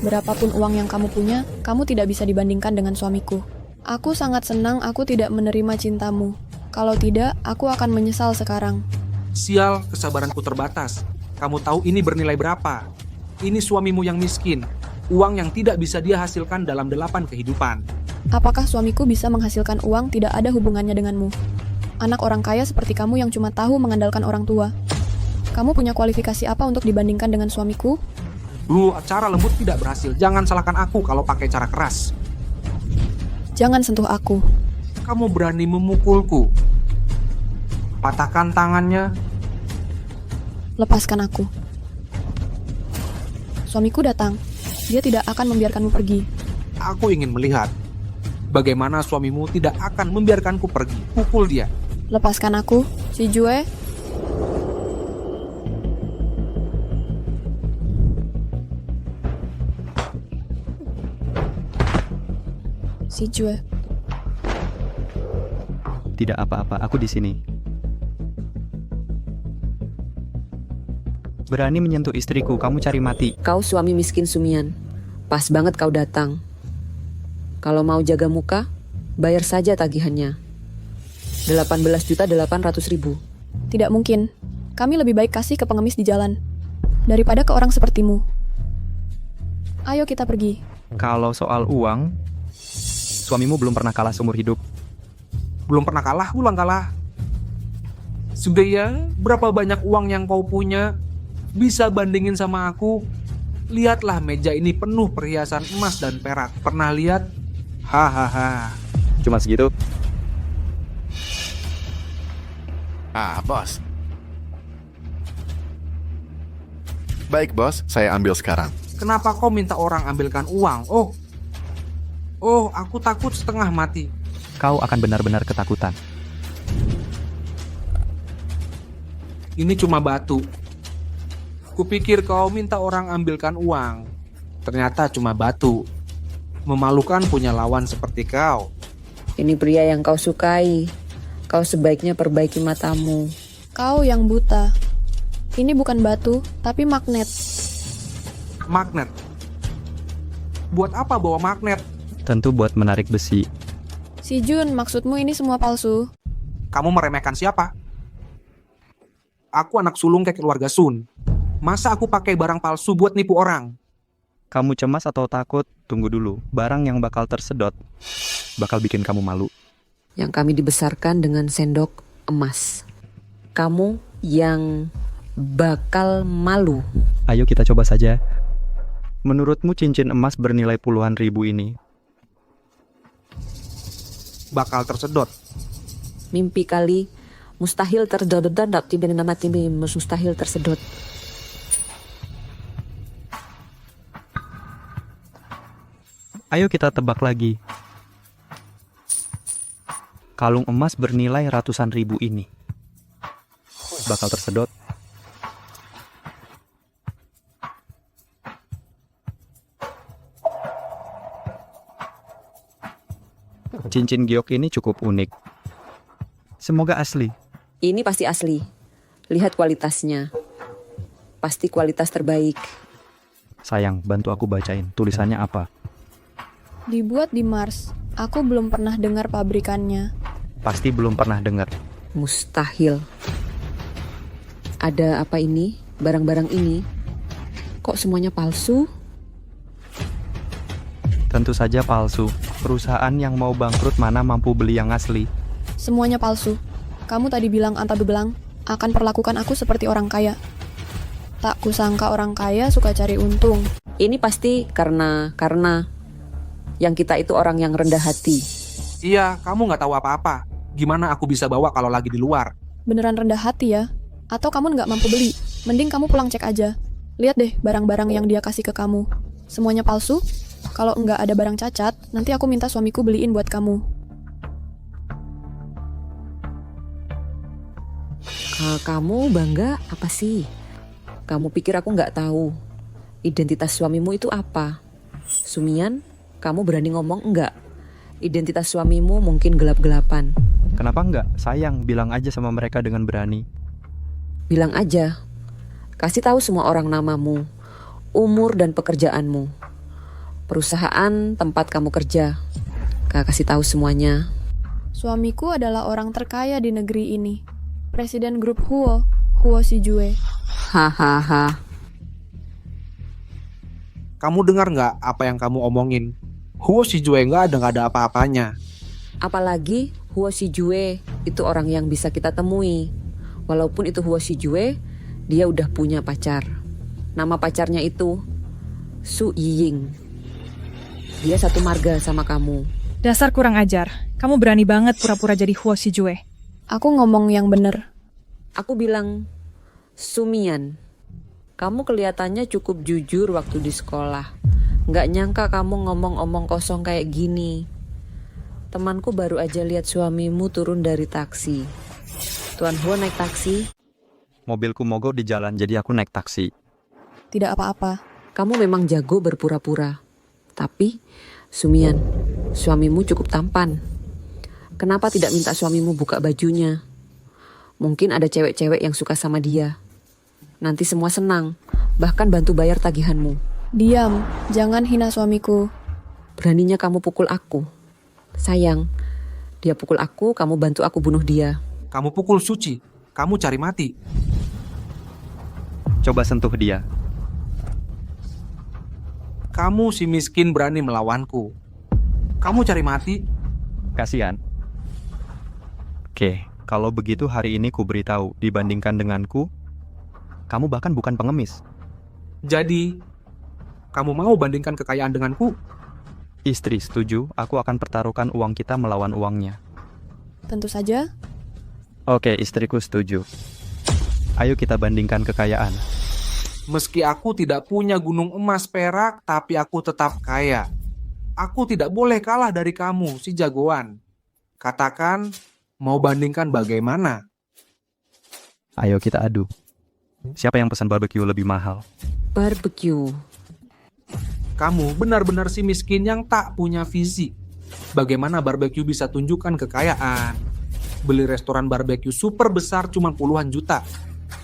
Berapapun uang yang kamu punya, kamu tidak bisa dibandingkan dengan suamiku. Aku sangat senang aku tidak menerima cintamu. Kalau tidak, aku akan menyesal sekarang. Sial, kesabaranku terbatas. Kamu tahu ini bernilai berapa? Ini suamimu yang miskin. Uang yang tidak bisa dia hasilkan dalam 8 kehidupan. Apakah suamiku bisa menghasilkan uang tidak ada hubungannya denganmu? Anak orang kaya seperti kamu yang cuma tahu mengandalkan orang tua. Kamu punya kualifikasi apa untuk dibandingkan dengan suamiku? Cara lembut tidak berhasil. Jangan salahkan aku kalau pakai cara keras. Jangan sentuh aku. Kamu berani memukulku. Patahkan tangannya. Lepaskan aku. Suamiku datang. Dia tidak akan membiarkanmu pergi. Aku ingin melihat bagaimana suamimu tidak akan membiarkanku pergi. Pukul dia. Lepaskan aku, si Jue. Si Jue. Tidak apa-apa, aku di sini. Berani menyentuh istriku, kamu cari mati. Kau suami miskin Sumian. Pas banget kau datang. Kalau mau jaga muka, bayar saja tagihannya. 18.800.000. Tidak mungkin. Kami lebih baik kasih ke pengemis di jalan daripada ke orang sepertimu. Ayo kita pergi. Kalau soal uang, suamimu belum pernah kalah seumur hidup. Belum pernah kalah, ulang kalah. Sudah ya, berapa banyak uang yang kau punya? Bisa bandingin sama aku? Lihatlah meja ini penuh perhiasan emas dan perak. Pernah lihat? Hahaha. Cuma segitu? Bos. Baik, bos. Saya ambil sekarang. Kenapa kau minta orang ambilkan uang? Oh, aku takut setengah mati. Kau akan benar-benar ketakutan. Ini cuma batu. Kupikir kau minta orang ambilkan uang. Ternyata cuma batu. Memalukan punya lawan seperti kau. Ini pria yang kau sukai. Kau sebaiknya perbaiki matamu. Kau yang buta. Ini bukan batu, tapi magnet. Magnet? Buat apa bawa magnet? Tentu buat menarik besi. Si Jun, maksudmu ini semua palsu? Kamu meremehkan siapa? Aku anak sulung kayak keluarga Sun. Masa aku pakai barang palsu buat nipu orang? Kamu cemas atau takut? Tunggu dulu. Barang yang bakal tersedot bakal bikin kamu malu. Yang kami dibesarkan dengan sendok emas. Kamu yang bakal malu. Ayo kita coba saja. Menurutmu cincin emas bernilai puluhan ribu ini bakal tersedot? Mimpi kali. Mustahil tersedot dan mustahil tersedot. Ayo kita tebak lagi. Kalung emas bernilai ratusan ribu ini bakal tersedot. Cincin giok ini cukup unik. Semoga asli. Ini pasti asli. Lihat kualitasnya. Pasti kualitas terbaik. Sayang, bantu aku bacain. Tulisannya apa? Dibuat di Mars. Aku belum pernah dengar pabrikannya. Pasti belum pernah dengar. Mustahil. Ada apa ini? Barang-barang ini? Kok semuanya palsu? Tentu saja palsu. Perusahaan yang mau bangkrut mana mampu beli yang asli. Semuanya palsu. Kamu tadi bilang Anta Bebelang akan perlakukan aku seperti orang kaya. Tak kusangka orang kaya suka cari untung. Ini pasti karena yang kita itu orang yang rendah hati. Iya, kamu nggak tahu apa-apa. Gimana aku bisa bawa kalau lagi di luar? Beneran rendah hati ya? Atau kamu nggak mampu beli? Mending kamu pulang cek aja. Lihat deh barang-barang yang dia kasih ke kamu. Semuanya palsu? Kalau nggak ada barang cacat, nanti aku minta suamiku beliin buat kamu. Kamu bangga apa sih? Kamu pikir aku nggak tahu identitas suamimu itu apa? Sumian, kamu berani ngomong enggak? Identitas suamimu mungkin gelap-gelapan. Kenapa enggak? Sayang, bilang aja sama mereka dengan berani. Bilang aja. Kasih tahu semua orang namamu, umur dan pekerjaanmu. Perusahaan tempat kamu kerja. Kasih tahu semuanya. Suamiku adalah orang terkaya di negeri ini. Presiden grup Huo Shijue. Hahaha. Kamu dengar nggak apa yang kamu omongin? Huo Shijue nggak ada apa-apanya. Apalagi Huo Shijue itu orang yang bisa kita temui. Walaupun itu Huo Shijue, dia udah punya pacar. Nama pacarnya itu Su Yiying. Dia satu marga sama kamu. Dasar kurang ajar. Kamu berani banget pura-pura jadi Huo Shijue. Aku ngomong yang bener. Aku bilang, Sumian, kamu kelihatannya cukup jujur waktu di sekolah. Nggak nyangka kamu ngomong-omong kosong kayak gini. Temanku baru aja lihat suamimu turun dari taksi. Tuan Huo naik taksi. Mobilku mogok di jalan, jadi aku naik taksi. Tidak apa-apa. Kamu memang jago berpura-pura. Tapi, Sumian, suamimu cukup tampan. Kenapa tidak minta suamimu buka bajunya? Mungkin ada cewek-cewek yang suka sama dia. Nanti semua senang, bahkan bantu bayar tagihanmu. Diam, jangan hina suamiku. Beraninya kamu pukul aku. Sayang, dia pukul aku, kamu bantu aku bunuh dia. Kamu pukul Suci, kamu cari mati. Coba sentuh dia. Kamu si miskin berani melawanku. Kamu cari mati. Kasihan. Oke, kalau begitu hari ini ku beritahu, dibandingkan denganku, kamu bahkan bukan pengemis. Jadi, kamu mau bandingkan kekayaan denganku? Istri setuju, aku akan pertaruhkan uang kita melawan uangnya. Tentu saja. Oke, istriku setuju. Ayo kita bandingkan kekayaan. Meski aku tidak punya gunung emas perak, tapi aku tetap kaya. Aku tidak boleh kalah dari kamu, si jagoan. Katakan, mau bandingkan bagaimana? Ayo kita adu. Siapa yang pesan barbecue lebih mahal? Barbecue. Kamu benar-benar si miskin yang tak punya visi. Bagaimana barbecue bisa tunjukkan kekayaan? Beli restoran barbecue super besar cuma puluhan juta.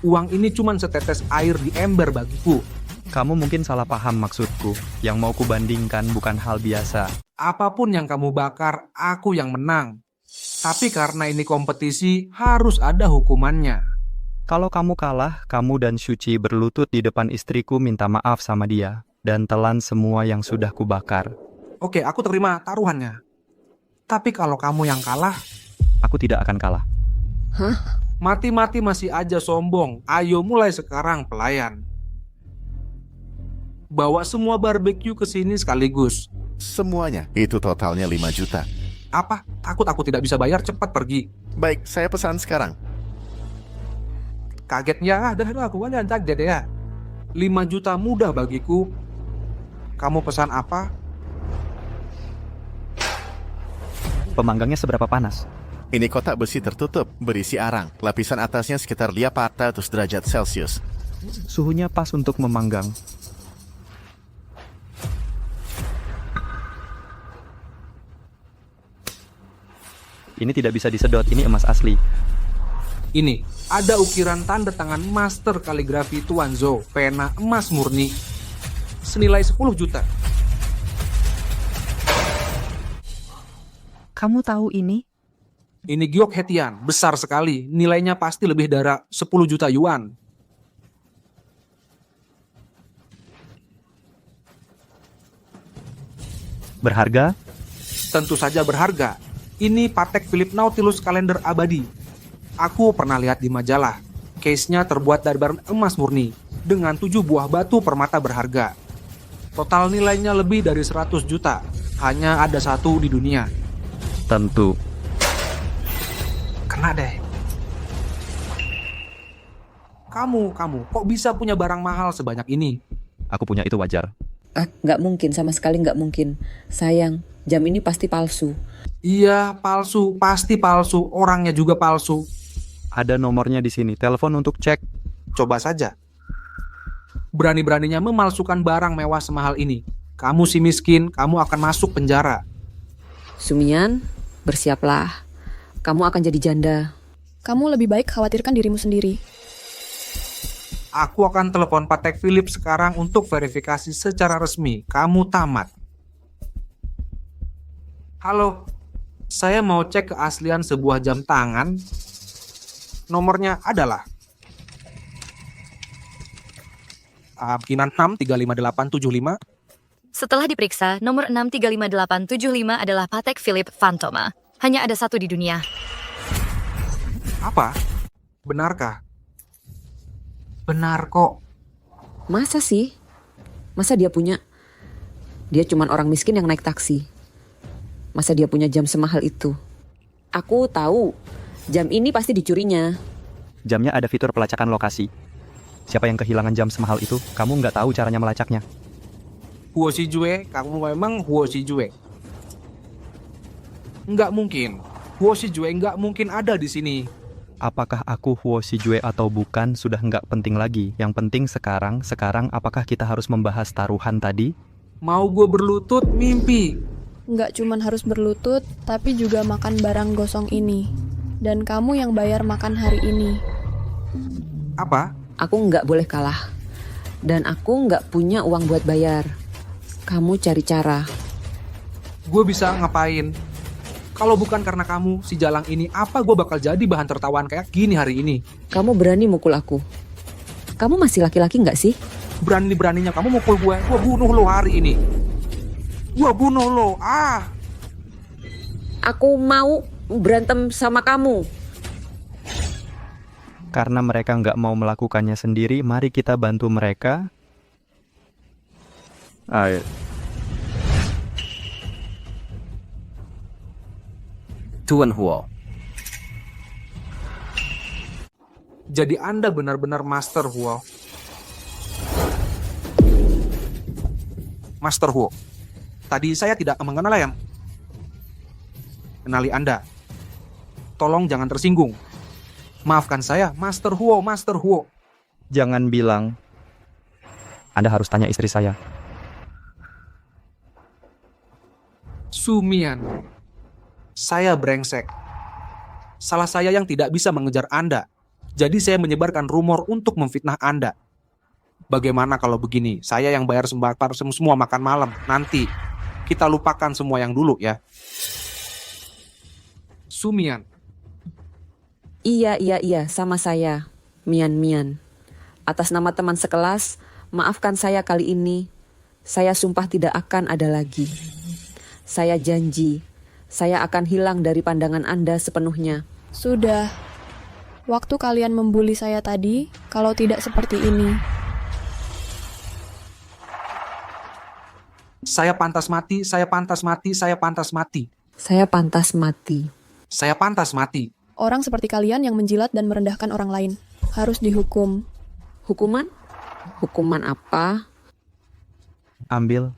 Uang ini cuma setetes air di ember bagiku. Kamu mungkin salah paham maksudku. Yang mau kubandingkan bukan hal biasa. Apapun yang kamu bakar, aku yang menang. Tapi karena ini kompetisi, harus ada hukumannya. Kalau kamu kalah, kamu dan Suci berlutut di depan istriku minta maaf sama dia. Dan telan semua yang sudah kubakar. Oke, aku terima taruhannya. Tapi kalau kamu yang kalah... Aku tidak akan kalah. Hah? Mati-mati masih aja sombong. Ayo mulai sekarang, pelayan. Bawa semua barbecue ke sini sekaligus. Semuanya, itu totalnya 5 juta. Apa? Takut aku tidak bisa bayar, cepat pergi. Baik, saya pesan sekarang. Kagetnya, aku kan kaget ya. 5 juta mudah bagiku. Kamu pesan apa? Pemanggangnya seberapa panas? Ini kotak besi tertutup, berisi arang. Lapisan atasnya sekitar 400 derajat Celcius. Suhunya pas untuk memanggang. Ini tidak bisa disedot, ini emas asli. Ini, ada ukiran tanda tangan master kaligrafi Tuan Zhou, pena emas murni. Senilai 10 juta. Kamu tahu ini? Ini giok hetian, besar sekali. Nilainya pasti lebih dari 10 juta yuan. Berharga? Tentu saja berharga. Ini Patek Philippe Nautilus kalender abadi. Aku pernah lihat di majalah. Case-nya terbuat dari bahan emas murni. dengan 7 buah batu permata berharga. Total nilainya lebih dari 100 juta. Hanya ada satu di dunia. Tentu. Kena deh. Kamu, kok bisa punya barang mahal sebanyak ini? Aku punya itu wajar. Nggak mungkin, sama sekali nggak mungkin. Sayang, jam ini pasti palsu. Iya, palsu. Pasti palsu. Orangnya juga palsu. Ada nomornya di sini. Telepon untuk cek. Coba saja. Berani-beraninya memalsukan barang mewah semahal ini. Kamu si miskin, kamu akan masuk penjara. Sumian, bersiaplah. Kamu akan jadi janda. Kamu lebih baik khawatirkan dirimu sendiri. Aku akan telepon Patek Philippe sekarang untuk verifikasi secara resmi. Kamu tamat. Halo, saya mau cek keaslian sebuah jam tangan. Nomornya adalah bikinan 635875. Setelah diperiksa, nomor 635875 adalah Patek Philippe Phantoma. Hanya ada satu di dunia. Apa? Benarkah? Benar kok. Masa sih? Masa dia punya? Dia cuman orang miskin yang naik taksi. Masa dia punya jam semahal itu? Aku tahu, jam ini pasti dicurinya. Jamnya ada fitur pelacakan lokasi. Siapa yang kehilangan jam semahal itu, kamu nggak tahu caranya melacaknya. Huo Shijue, kamu memang Huo Shijue. Nggak mungkin. Huo Shijue nggak mungkin ada di sini. Apakah aku Huo Shijue atau bukan sudah nggak penting lagi. Yang penting sekarang apakah kita harus membahas taruhan tadi? Mau gue berlutut mimpi. Nggak cuman harus berlutut, tapi juga makan barang gosong ini. Dan kamu yang bayar makan hari ini. Apa? Aku nggak boleh kalah. Dan aku nggak punya uang buat bayar. Kamu cari cara. Gue bisa ngapain? Kalau bukan karena kamu, si Jalang ini, apa gue bakal jadi bahan tertawaan kayak gini hari ini? Kamu berani mukul aku? Kamu masih laki-laki nggak sih? Berani-beraninya kamu mukul gue bunuh lo hari ini. Gue bunuh lo, Aku mau berantem sama kamu. Karena mereka nggak mau melakukannya sendiri, mari kita bantu mereka. Ayo. Tuan Huo. Jadi Anda benar-benar Master Huo. Master Huo. Tadi saya tidak mengenal yang kenali Anda. Tolong jangan tersinggung. Maafkan saya, Master Huo, Master Huo. Jangan bilang. Anda harus tanya istri saya. Sumian. Saya brengsek. Salah saya yang tidak bisa mengejar Anda. Jadi saya menyebarkan rumor untuk memfitnah Anda. Bagaimana kalau begini? Saya yang bayar semua makan malam. Nanti kita lupakan semua yang dulu ya. Sumian. Iya, sama saya. Mian. Atas nama teman sekelas, maafkan saya kali ini. Saya sumpah tidak akan ada lagi. Saya janji, saya akan hilang dari pandangan Anda sepenuhnya. Sudah. Waktu kalian membuli saya tadi, kalau tidak seperti ini. Saya pantas mati, saya pantas mati, saya pantas mati. Saya pantas mati. Saya pantas mati. Orang seperti kalian yang menjilat dan merendahkan orang lain harus dihukum. Hukuman? Hukuman apa? Ambil.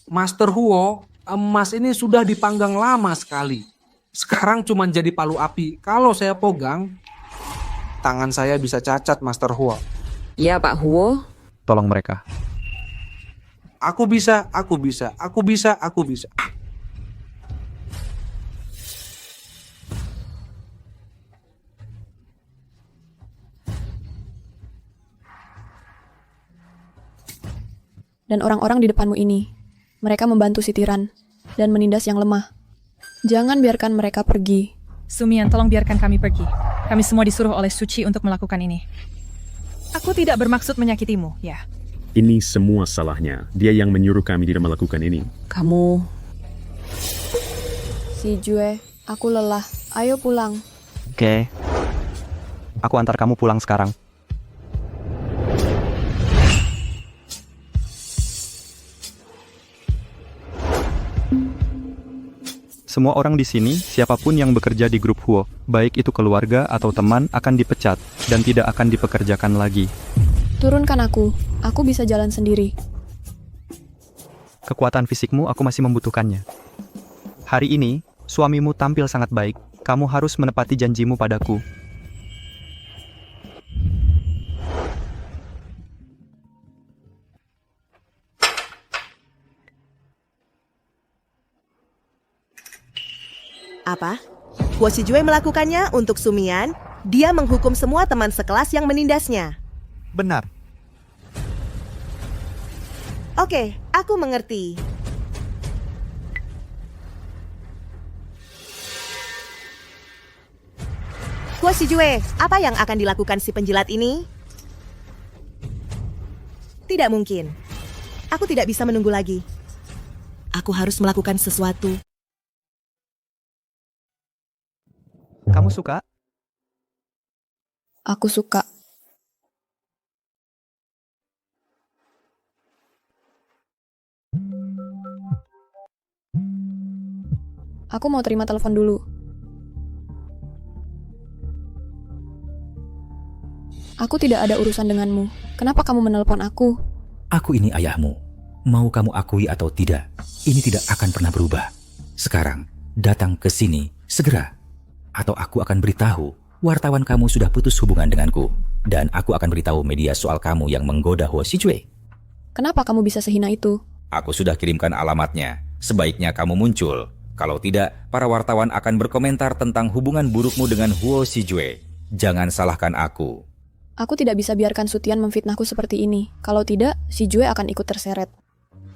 Master Huo, emas ini sudah dipanggang lama sekali. Sekarang cuma jadi palu api. Kalau saya pegang, tangan saya bisa cacat, Master Huo. Ya, Pak Huo. Tolong mereka. Aku bisa. Dan orang-orang di depanmu ini, mereka membantu si tiran dan menindas yang lemah. Jangan biarkan mereka pergi. Sumian, tolong biarkan kami pergi. Kami semua disuruh oleh Suci untuk melakukan ini. Aku tidak bermaksud menyakitimu, ya. Ini semua salahnya. Dia yang menyuruh kami tidak melakukan ini. Kamu... Shijue, aku lelah. Ayo pulang. Oke. Aku antar kamu pulang sekarang. Semua orang di sini, siapapun yang bekerja di grup Huo, baik itu keluarga atau teman, akan dipecat dan tidak akan dipekerjakan lagi. Turunkan aku bisa jalan sendiri. Kekuatan fisikmu aku masih membutuhkannya. Hari ini, suamimu tampil sangat baik, kamu harus menepati janjimu padaku. Apa? Huo Shijue melakukannya untuk Sumian, dia menghukum semua teman sekelas yang menindasnya. Benar. Oke, aku mengerti. Huo Shijue, apa yang akan dilakukan si penjilat ini? Tidak mungkin. Aku tidak bisa menunggu lagi. Aku harus melakukan sesuatu. Kamu suka? Aku suka. Aku mau terima telepon dulu. Aku tidak ada urusan denganmu. Kenapa kamu menelpon aku? Aku ini ayahmu. Mau kamu akui atau tidak, ini tidak akan pernah berubah. Sekarang, datang ke sini, segera. Atau aku akan beritahu, wartawan kamu sudah putus hubungan denganku. Dan aku akan beritahu media soal kamu yang menggoda Huo Shijue. Kenapa kamu bisa sehina itu? Aku sudah kirimkan alamatnya. Sebaiknya kamu muncul. Kalau tidak, para wartawan akan berkomentar tentang hubungan burukmu dengan Huo Shijue. Jangan salahkan aku. Aku tidak bisa biarkan Sutian memfitnahku seperti ini. Kalau tidak, Shijue akan ikut terseret.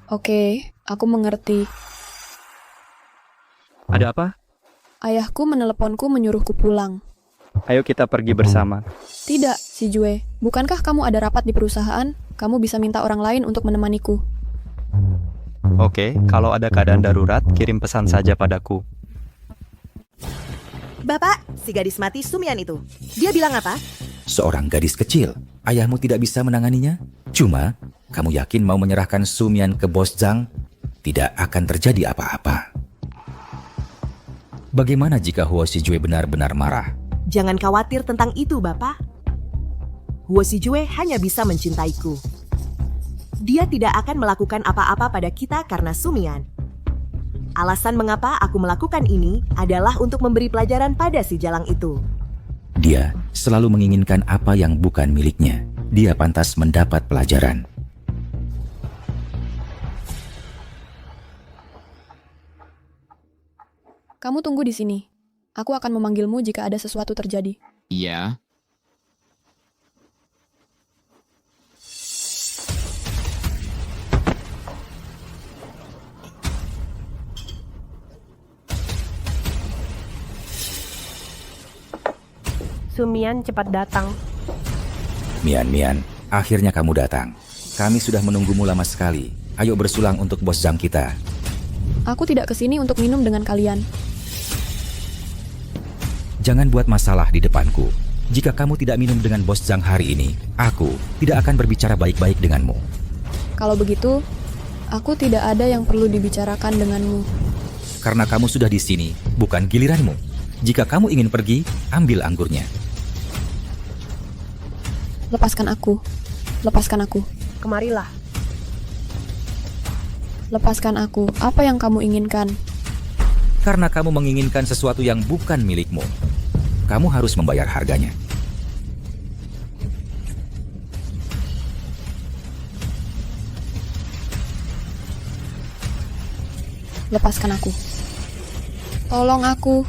Oke, aku mengerti. Ada apa? Ayahku meneleponku menyuruhku pulang. Ayo kita pergi bersama. Tidak, Shijue. Bukankah kamu ada rapat di perusahaan? Kamu bisa minta orang lain untuk menemaniku. Oke, kalau ada keadaan darurat, kirim pesan saja padaku. Bapak, si gadis mati Sumian itu. Dia bilang apa? Seorang gadis kecil, ayahmu tidak bisa menanganinya? Cuma, kamu yakin mau menyerahkan Sumian ke bos Zhang? Tidak akan terjadi apa-apa. Bagaimana jika Huo Shijue benar-benar marah? Jangan khawatir tentang itu, Bapak. Huo Shijue hanya bisa mencintaiku. Dia tidak akan melakukan apa-apa pada kita karena Sumian. Alasan mengapa aku melakukan ini adalah untuk memberi pelajaran pada si jalang itu. Dia selalu menginginkan apa yang bukan miliknya. Dia pantas mendapat pelajaran. Kamu tunggu di sini. Aku akan memanggilmu jika ada sesuatu terjadi. Iya. Sumian cepat datang. Mian, akhirnya kamu datang. Kami sudah menunggumu lama sekali. Ayo bersulang untuk bos Zhang kita. Aku tidak kesini untuk minum dengan kalian. Jangan buat masalah di depanku. Jika kamu tidak minum dengan bos Zhang hari ini, aku tidak akan berbicara baik-baik denganmu. Kalau begitu, aku tidak ada yang perlu dibicarakan denganmu. Karena kamu sudah di sini, bukan giliranmu. Jika kamu ingin pergi, ambil anggurnya. Lepaskan aku. Lepaskan aku. Kemarilah. Lepaskan aku. Apa yang kamu inginkan? Karena kamu menginginkan sesuatu yang bukan milikmu. Kamu harus membayar harganya. Lepaskan aku. Tolong aku.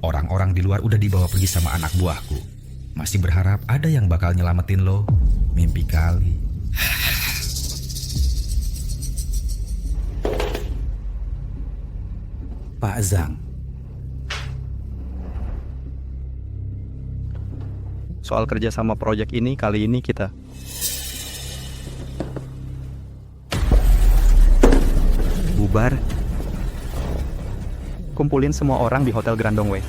Orang-orang di luar udah dibawa pergi sama anak buahku. Masih berharap ada yang bakal nyelamatin lo. Mimpi kali. Pak Zhang. Soal kerja sama proyek ini, kali ini kita. Bubar. Kumpulin semua orang di Hotel Grand Dongwei.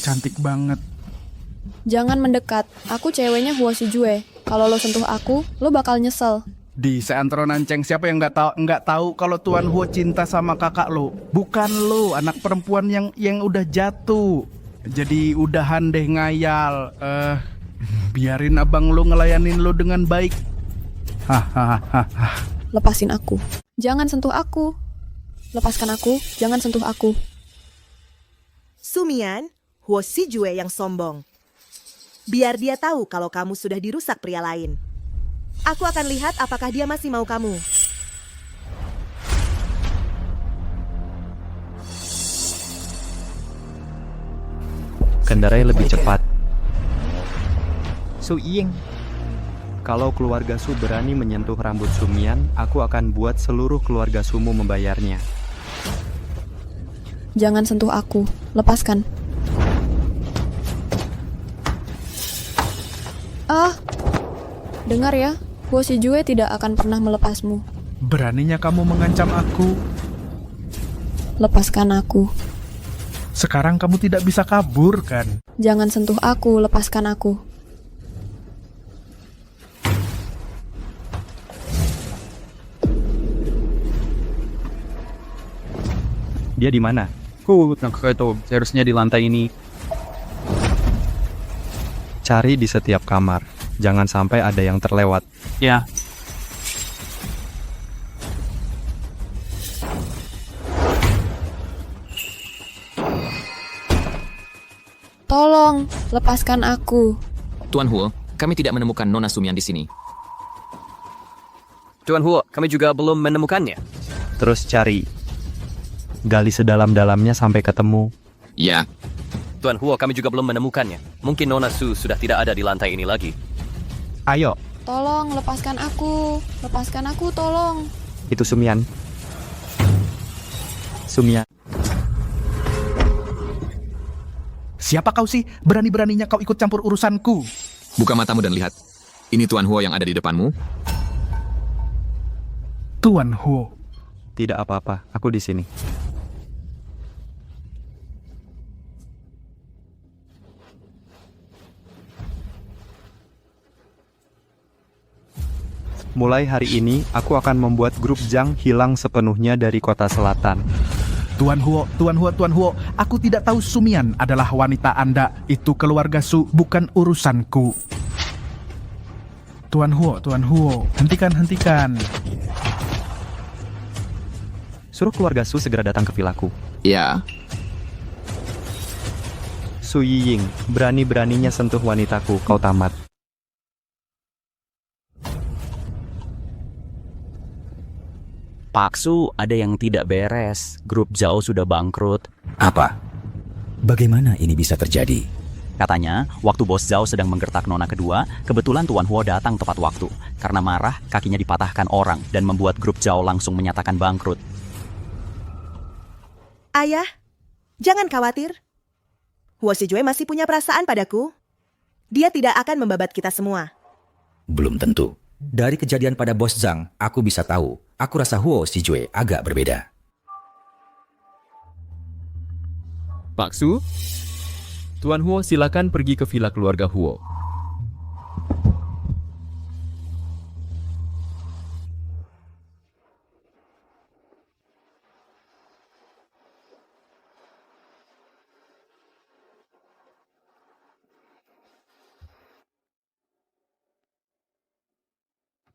Cantik banget. Jangan mendekat. Aku ceweknya Huo Shijue. Kalau lo sentuh aku, lo bakal nyesel. Di seantero Nanceng, siapa yang nggak tahu kalau Tuan Huo cinta sama kakak lo? Bukan lo, anak perempuan yang udah jatuh. Jadi udahan deh ngayal. Biarin abang lo ngelayanin lo dengan baik. Hahaha. Lepasin aku. Jangan sentuh aku. Lepaskan aku, jangan sentuh aku. Sumian, Huo Xijue yang sombong. Biar dia tahu kalau kamu sudah dirusak pria lain. Aku akan lihat apakah dia masih mau kamu. Kendarai lebih cepat. Su Ying. Kalau keluarga Su berani menyentuh rambut Sumian, aku akan buat seluruh keluarga Sumu membayarnya. Jangan sentuh aku. Lepaskan. Dengar ya, Huo Xijue tidak akan pernah melepasmu. Beraninya kamu mengancam aku. Lepaskan aku. Sekarang kamu tidak bisa kabur, kan? Jangan sentuh aku, lepaskan aku. Dia di mana? Seharusnya di lantai ini. Cari di setiap kamar. Jangan sampai ada yang terlewat. Ya. Tolong, lepaskan aku. Tuan Huo, kami tidak menemukan Nona Sumian di sini. Tuan Huo, kami juga belum menemukannya. Terus cari. Gali sedalam-dalamnya sampai ketemu. Ya. Tuan Huo, kami juga belum menemukannya. Mungkin Nona Su sudah tidak ada di lantai ini lagi. Ayo. Tolong, lepaskan aku. Lepaskan aku, tolong. Itu Sumian. Sumian. Siapa kau sih? Berani-beraninya kau ikut campur urusanku. Buka matamu dan lihat. Ini Tuan Huo yang ada di depanmu. Tuan Huo. Tidak apa-apa, aku di sini. Mulai hari ini, aku akan membuat grup Zhang hilang sepenuhnya dari kota selatan. Tuan Huo, aku tidak tahu Sumian adalah wanita Anda. Itu keluarga Su, bukan urusanku. Tuan Huo, hentikan. Suruh keluarga Su segera datang ke vilaku. Ya. Su Yiying, berani-beraninya sentuh wanitaku, kau tamat. Pak Su, ada yang tidak beres. Grup Zhao sudah bangkrut. Apa? Bagaimana ini bisa terjadi? Katanya, waktu bos Zhao sedang menggertak Nona kedua, kebetulan Tuan Huo datang tepat waktu. Karena marah, kakinya dipatahkan orang dan membuat grup Zhao langsung menyatakan bangkrut. Ayah, jangan khawatir. Huo Xijue masih punya perasaan padaku. Dia tidak akan membabat kita semua. Belum tentu. Dari kejadian pada bos Zhang, aku bisa tahu. Aku rasa Huo Xijue agak berbeda. Pak Su, Tuan Huo silakan pergi ke villa keluarga Huo.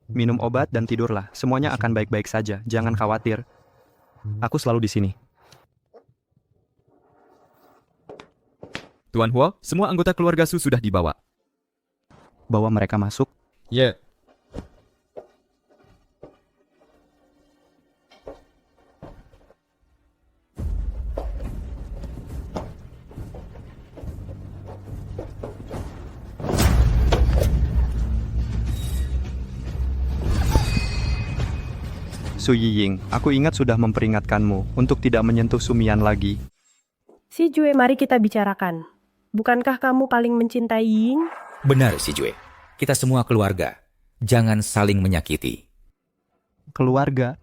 Minum obat dan tidurlah. Semuanya akan baik-baik saja. Jangan khawatir. Aku selalu di sini. Tuan Huo, semua anggota keluarga Su sudah dibawa. Bawa mereka masuk? Ya. Su Yiying, aku ingat sudah memperingatkanmu untuk tidak menyentuh Sumian lagi. Xijue, mari kita bicarakan. Bukankah kamu paling mencintai Ying? Benar, Xijue. Kita semua keluarga. Jangan saling menyakiti. Keluarga?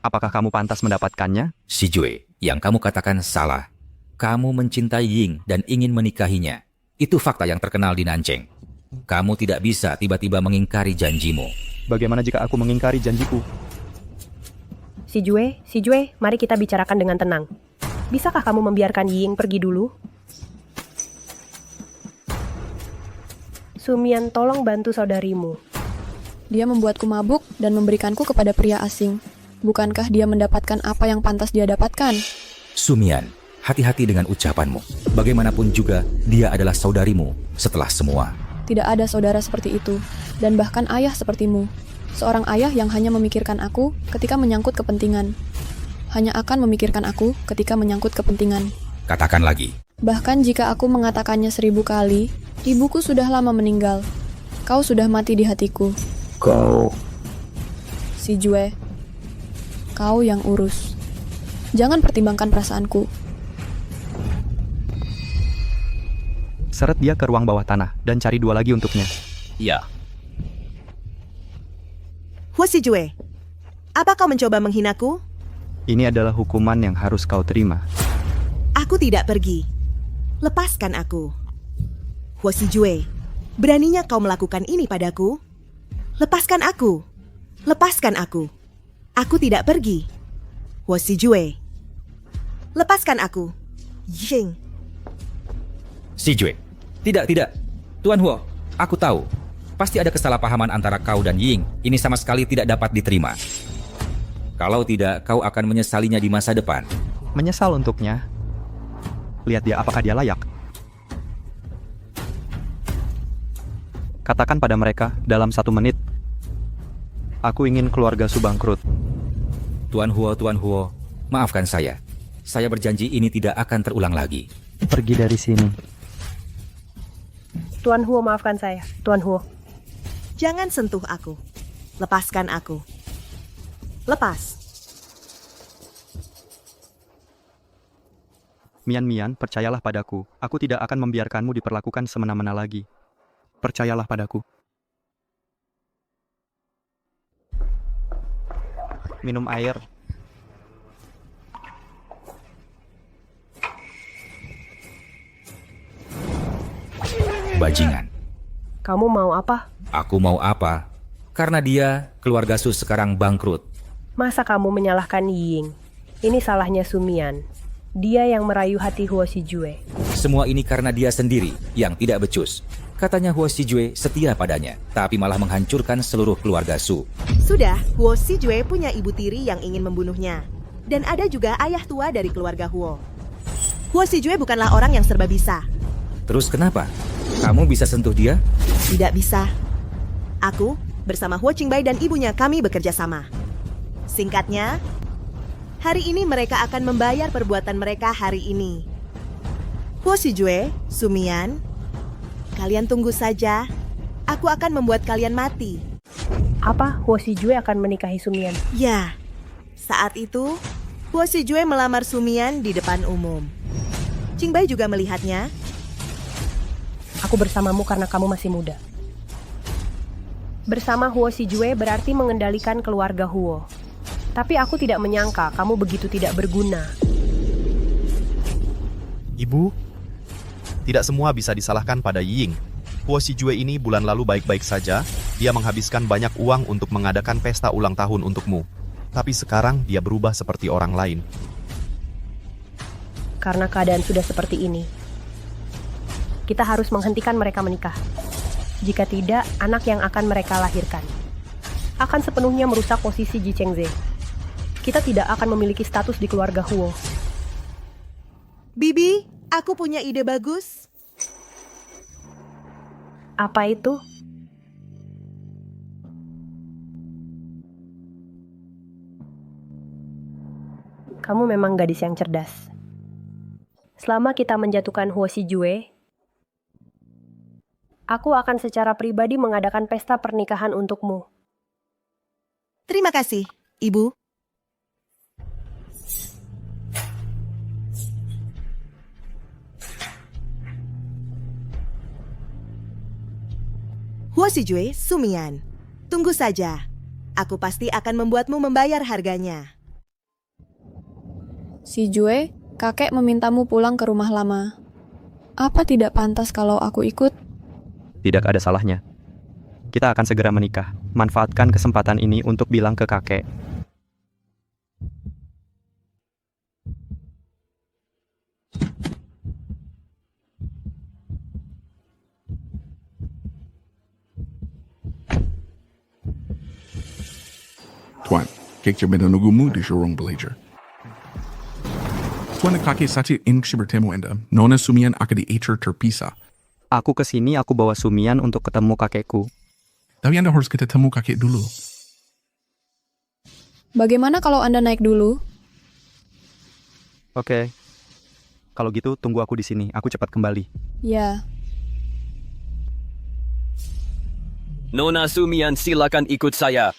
Apakah kamu pantas mendapatkannya? Xijue, yang kamu katakan salah. Kamu mencintai Ying dan ingin menikahinya. Itu fakta yang terkenal di Nancheng. Kamu tidak bisa tiba-tiba mengingkari janjimu. Bagaimana jika aku mengingkari janjiku? Si Jue, mari kita bicarakan dengan tenang. Bisakah kamu membiarkan Ying pergi dulu? Sumian, tolong bantu saudarimu. Dia membuatku mabuk dan memberikanku kepada pria asing. Bukankah dia mendapatkan apa yang pantas dia dapatkan? Sumian, hati-hati dengan ucapanmu. Bagaimanapun juga, dia adalah saudarimu setelah semua. Tidak ada saudara seperti itu, dan bahkan ayah sepertimu. Seorang ayah yang hanya memikirkan aku ketika menyangkut kepentingan. Hanya akan memikirkan aku ketika menyangkut kepentingan. Katakan lagi. Bahkan jika aku mengatakannya 1000 kali, ibuku sudah lama meninggal. Kau sudah mati di hatiku. Kau... Si Jue, kau yang urus. Jangan pertimbangkan perasaanku. Seret dia ke ruang bawah tanah dan cari 2 lagi untuknya. Ya. Huo Si Jue, apa kau mencoba menghinaku? Ini adalah hukuman yang harus kau terima. Aku tidak pergi. Lepaskan aku. Huo Si Jue, beraninya kau melakukan ini padaku? Lepaskan aku. Lepaskan aku. Aku tidak pergi. Huo Si Jue, lepaskan aku. Ying. Si Jue, tidak. Tuan Huo, aku tahu. Pasti ada kesalahpahaman antara kau dan Ying. Ini sama sekali tidak dapat diterima. Kalau tidak, kau akan menyesalinya di masa depan. Menyesal untuknya. Lihat dia apakah dia layak. Katakan pada mereka dalam 1 menit. Aku ingin keluarga Su bangkrut. Tuan Huo, maafkan saya. Saya berjanji ini tidak akan terulang lagi. Pergi dari sini. Tuan Huo, maafkan saya. Tuan Huo. Jangan sentuh aku. Lepaskan aku. Lepas. Mian, percayalah padaku. Aku tidak akan membiarkanmu diperlakukan semena-mena lagi. Percayalah padaku. Minum air. Bajingan. Kamu mau apa? Aku mau apa? Karena dia, keluarga Su sekarang bangkrut. Masa kamu menyalahkan Ying? Ini salahnya Sumian. Dia yang merayu hati Huo Si Jue. Semua ini karena dia sendiri yang tidak becus. Katanya Huo Si Jue setia padanya, tapi malah menghancurkan seluruh keluarga Su. Sudah, Huo Si Jue punya ibu tiri yang ingin membunuhnya. Dan ada juga ayah tua dari keluarga Huo. Huo Si Jue bukanlah orang yang serba bisa. Terus kenapa? Kamu bisa sentuh dia? Tidak bisa. Aku bersama Huo Qingbai dan ibunya kami bekerja sama. Singkatnya, hari ini mereka akan membayar perbuatan mereka hari ini. Huo Si Jue, Sumian, kalian tunggu saja. Aku akan membuat kalian mati. Apa? Huo Si Jue akan menikahi Sumian? Ya, saat itu Huo Si Jue melamar Sumian di depan umum. Qingbai juga melihatnya. Aku bersamamu karena kamu masih muda. Bersama Huo Si Jue berarti mengendalikan keluarga Huo. Tapi aku tidak menyangka kamu begitu tidak berguna. Ibu, tidak semua bisa disalahkan pada Ying. Huo Si Jue ini bulan lalu baik-baik saja. Dia menghabiskan banyak uang untuk mengadakan pesta ulang tahun untukmu. Tapi sekarang dia berubah seperti orang lain. Karena keadaan sudah seperti ini, kita harus menghentikan mereka menikah. Jika tidak, anak yang akan mereka lahirkan akan sepenuhnya merusak posisi Ji Chengze. Kita tidak akan memiliki status di keluarga Huo. Bibi, aku punya ide bagus. Apa itu? Kamu memang gadis yang cerdas. Selama kita menjatuhkan Huo Si Jue, aku akan secara pribadi mengadakan pesta pernikahan untukmu. Terima kasih, Ibu. Huo Si Jue, Sumian. Tunggu saja. Aku pasti akan membuatmu membayar harganya. Si Jue, kakek memintamu pulang ke rumah lama. Apa tidak pantas kalau aku ikut? Tidak ada salahnya. Kita akan segera menikah. manfaatkan kesempatan ini untuk bilang ke kakek. Tuan, kakek menunggumu di showroom belajar. Tuan, kakek saat ingin bertemu Anda. Nona Sumian akan diatur terpisah. Aku kesini, aku bawa Sumian untuk ketemu kakekku. Tapi Anda harus ketemu kakek dulu. Bagaimana kalau Anda naik dulu? Oke. Kalau gitu, tunggu aku di sini. Aku cepat kembali. Ya. Nona Sumian, silakan ikut saya.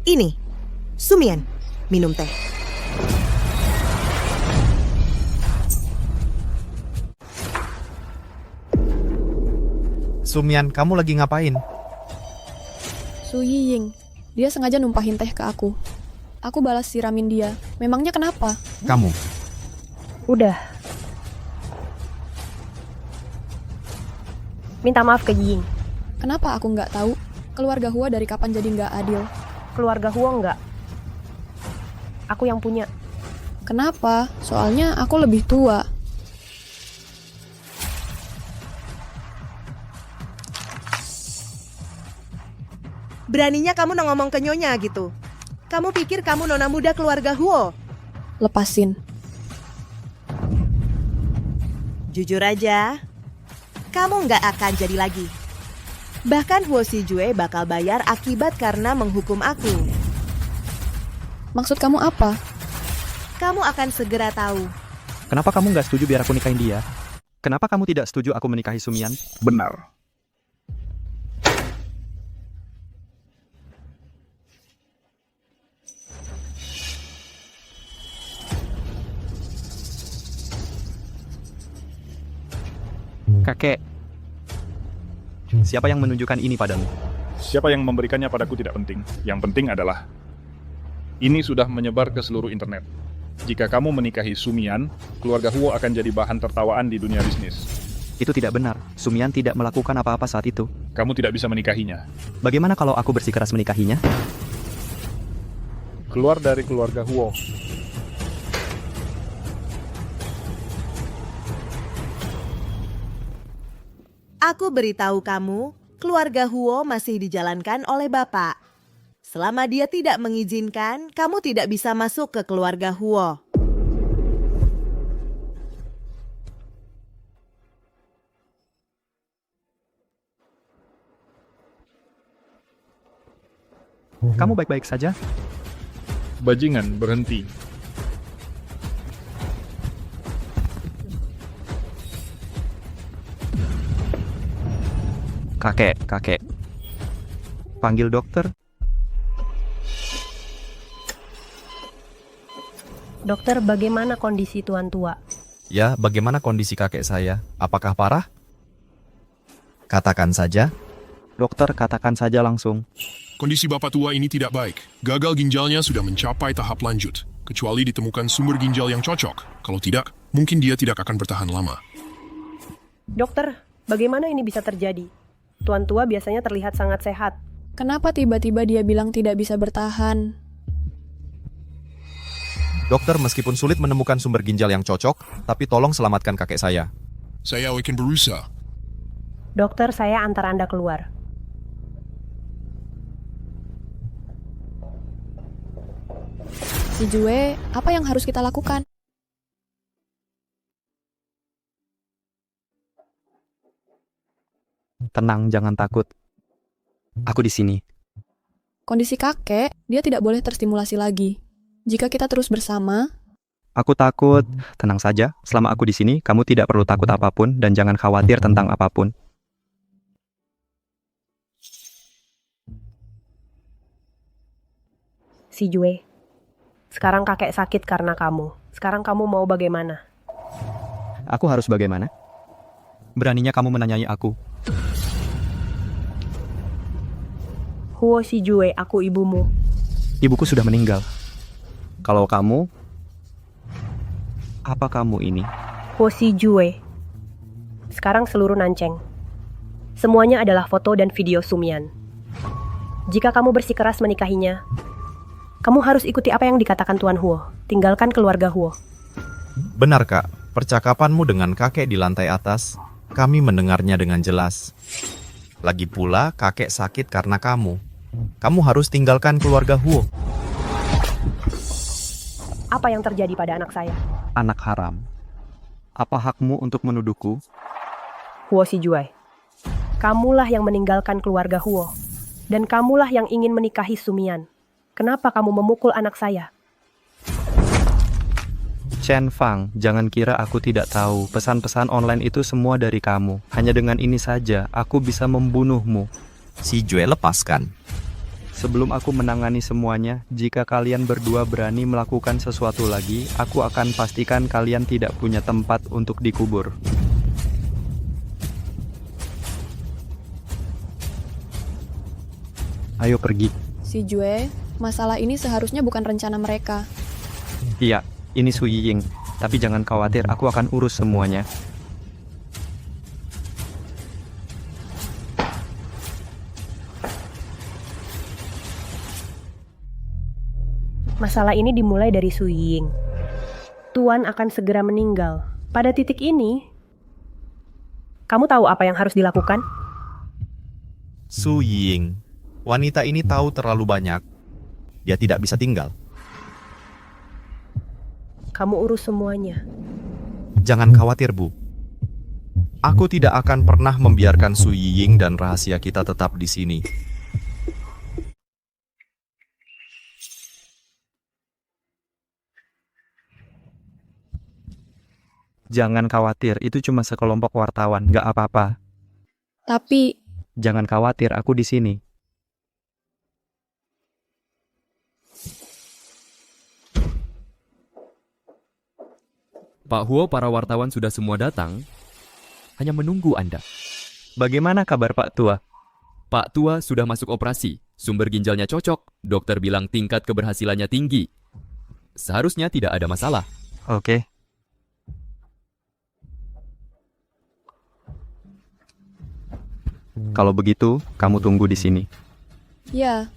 Ini, Sumian, minum teh. Sumian, kamu lagi ngapain? Su Yiying. Dia sengaja numpahin teh ke aku. Aku balas siramin dia. Memangnya kenapa? Kamu. Udah. Minta maaf ke Ying. Kenapa aku nggak tahu? Keluarga Hua dari kapan jadi nggak adil? Keluarga Hua nggak. Aku yang punya. Kenapa? Soalnya aku lebih tua. Beraninya kamu ngomong ke Nyonya gitu. Kamu pikir kamu nona muda keluarga Huo? Lepasin. Jujur aja, kamu nggak akan jadi lagi. Bahkan Huo Shijue bakal bayar akibat karena menghukum aku. Maksud kamu apa? Kamu akan segera tahu. Kenapa kamu nggak setuju biar aku nikahin dia? Kenapa kamu tidak setuju aku menikahi Sumian? Benar. Kakek, siapa yang menunjukkan ini padamu? Siapa yang memberikannya padaku tidak penting. Yang penting adalah ini sudah menyebar ke seluruh internet. Jika kamu menikahi Sumian, keluarga Huo akan jadi bahan tertawaan di dunia bisnis. Itu tidak benar. Sumian tidak melakukan apa-apa saat itu. Kamu tidak bisa menikahinya. Bagaimana kalau aku bersikeras menikahinya? Keluar dari keluarga Huo. Aku beritahu kamu, keluarga Huo masih dijalankan oleh Bapak. Selama dia tidak mengizinkan, kamu tidak bisa masuk ke keluarga Huo. Kamu baik-baik saja? Bajingan, berhenti. Kakek. Panggil dokter. Dokter, bagaimana kondisi tuan tua? Ya, bagaimana kondisi kakek saya? Apakah parah? Katakan saja. Dokter, katakan saja langsung. Kondisi bapak tua ini tidak baik. Gagal ginjalnya sudah mencapai tahap lanjut. Kecuali ditemukan sumber ginjal yang cocok. Kalau tidak, mungkin dia tidak akan bertahan lama. Dokter, bagaimana ini bisa terjadi? Tuan tua biasanya terlihat sangat sehat. Kenapa tiba-tiba dia bilang tidak bisa bertahan? Dokter, meskipun sulit menemukan sumber ginjal yang cocok, tapi tolong selamatkan kakek saya. Saya akan berusaha. Dokter, saya antar Anda keluar. Shijue, apa yang harus kita lakukan? Tenang, jangan takut. Aku di sini. Kondisi kakek, dia tidak boleh terstimulasi lagi. Jika kita terus bersama... Aku takut. Tenang saja, selama aku di sini, kamu tidak perlu takut apapun dan jangan khawatir tentang apapun. Shijue, sekarang kakek sakit karena kamu. Sekarang kamu mau bagaimana? Aku harus bagaimana? Beraninya kamu menanyai aku. Huo Si Jue, aku ibumu. Ibuku sudah meninggal. Kalau kamu, apa kamu ini? Huo Si Jue. Sekarang seluruh Nanceng. Semuanya adalah foto dan video Sumian. Jika kamu bersikeras menikahinya, kamu harus ikuti apa yang dikatakan Tuan Huo. Tinggalkan keluarga Huo. Benar, Kak. Percakapanmu dengan kakek di lantai atas, kami mendengarnya dengan jelas. Lagi pula, kakek sakit karena kamu. Kamu harus tinggalkan keluarga Huo. Apa yang terjadi pada anak saya? Anak haram. Apa hakmu untuk menuduhku? Huo Si Jue. Kamulah yang meninggalkan keluarga Huo. Dan kamulah yang ingin menikahi Sumian. Kenapa kamu memukul anak saya? Chen Fang, jangan kira aku tidak tahu. Pesan-pesan online itu semua dari kamu. Hanya dengan ini saja, aku bisa membunuhmu. Si Jue, lepaskan. Sebelum aku menangani semuanya, jika kalian berdua berani melakukan sesuatu lagi, aku akan pastikan kalian tidak punya tempat untuk dikubur. Ayo pergi. Si Jue, masalah ini seharusnya bukan rencana mereka. Iya, ini Su Yiying. Tapi jangan khawatir, aku akan urus semuanya. Masalah ini dimulai dari Su Ying. Tuan akan segera meninggal. Pada titik ini, kamu tahu apa yang harus dilakukan? Su Ying, wanita ini tahu terlalu banyak. Dia tidak bisa tinggal. Kamu urus semuanya. Jangan khawatir, Bu. Aku tidak akan pernah membiarkan Su Yiying dan rahasia kita tetap di sini. Jangan khawatir, itu cuma sekelompok wartawan, nggak apa-apa. Tapi, Jangan khawatir, aku di sini. Pak Huo, para wartawan sudah semua datang. Hanya menunggu Anda. Bagaimana kabar Pak Tua? Pak Tua sudah masuk operasi. Sumber ginjalnya cocok. Dokter bilang tingkat keberhasilannya tinggi. Seharusnya tidak ada masalah. Oke. Kalau begitu, kamu tunggu di sini. ya,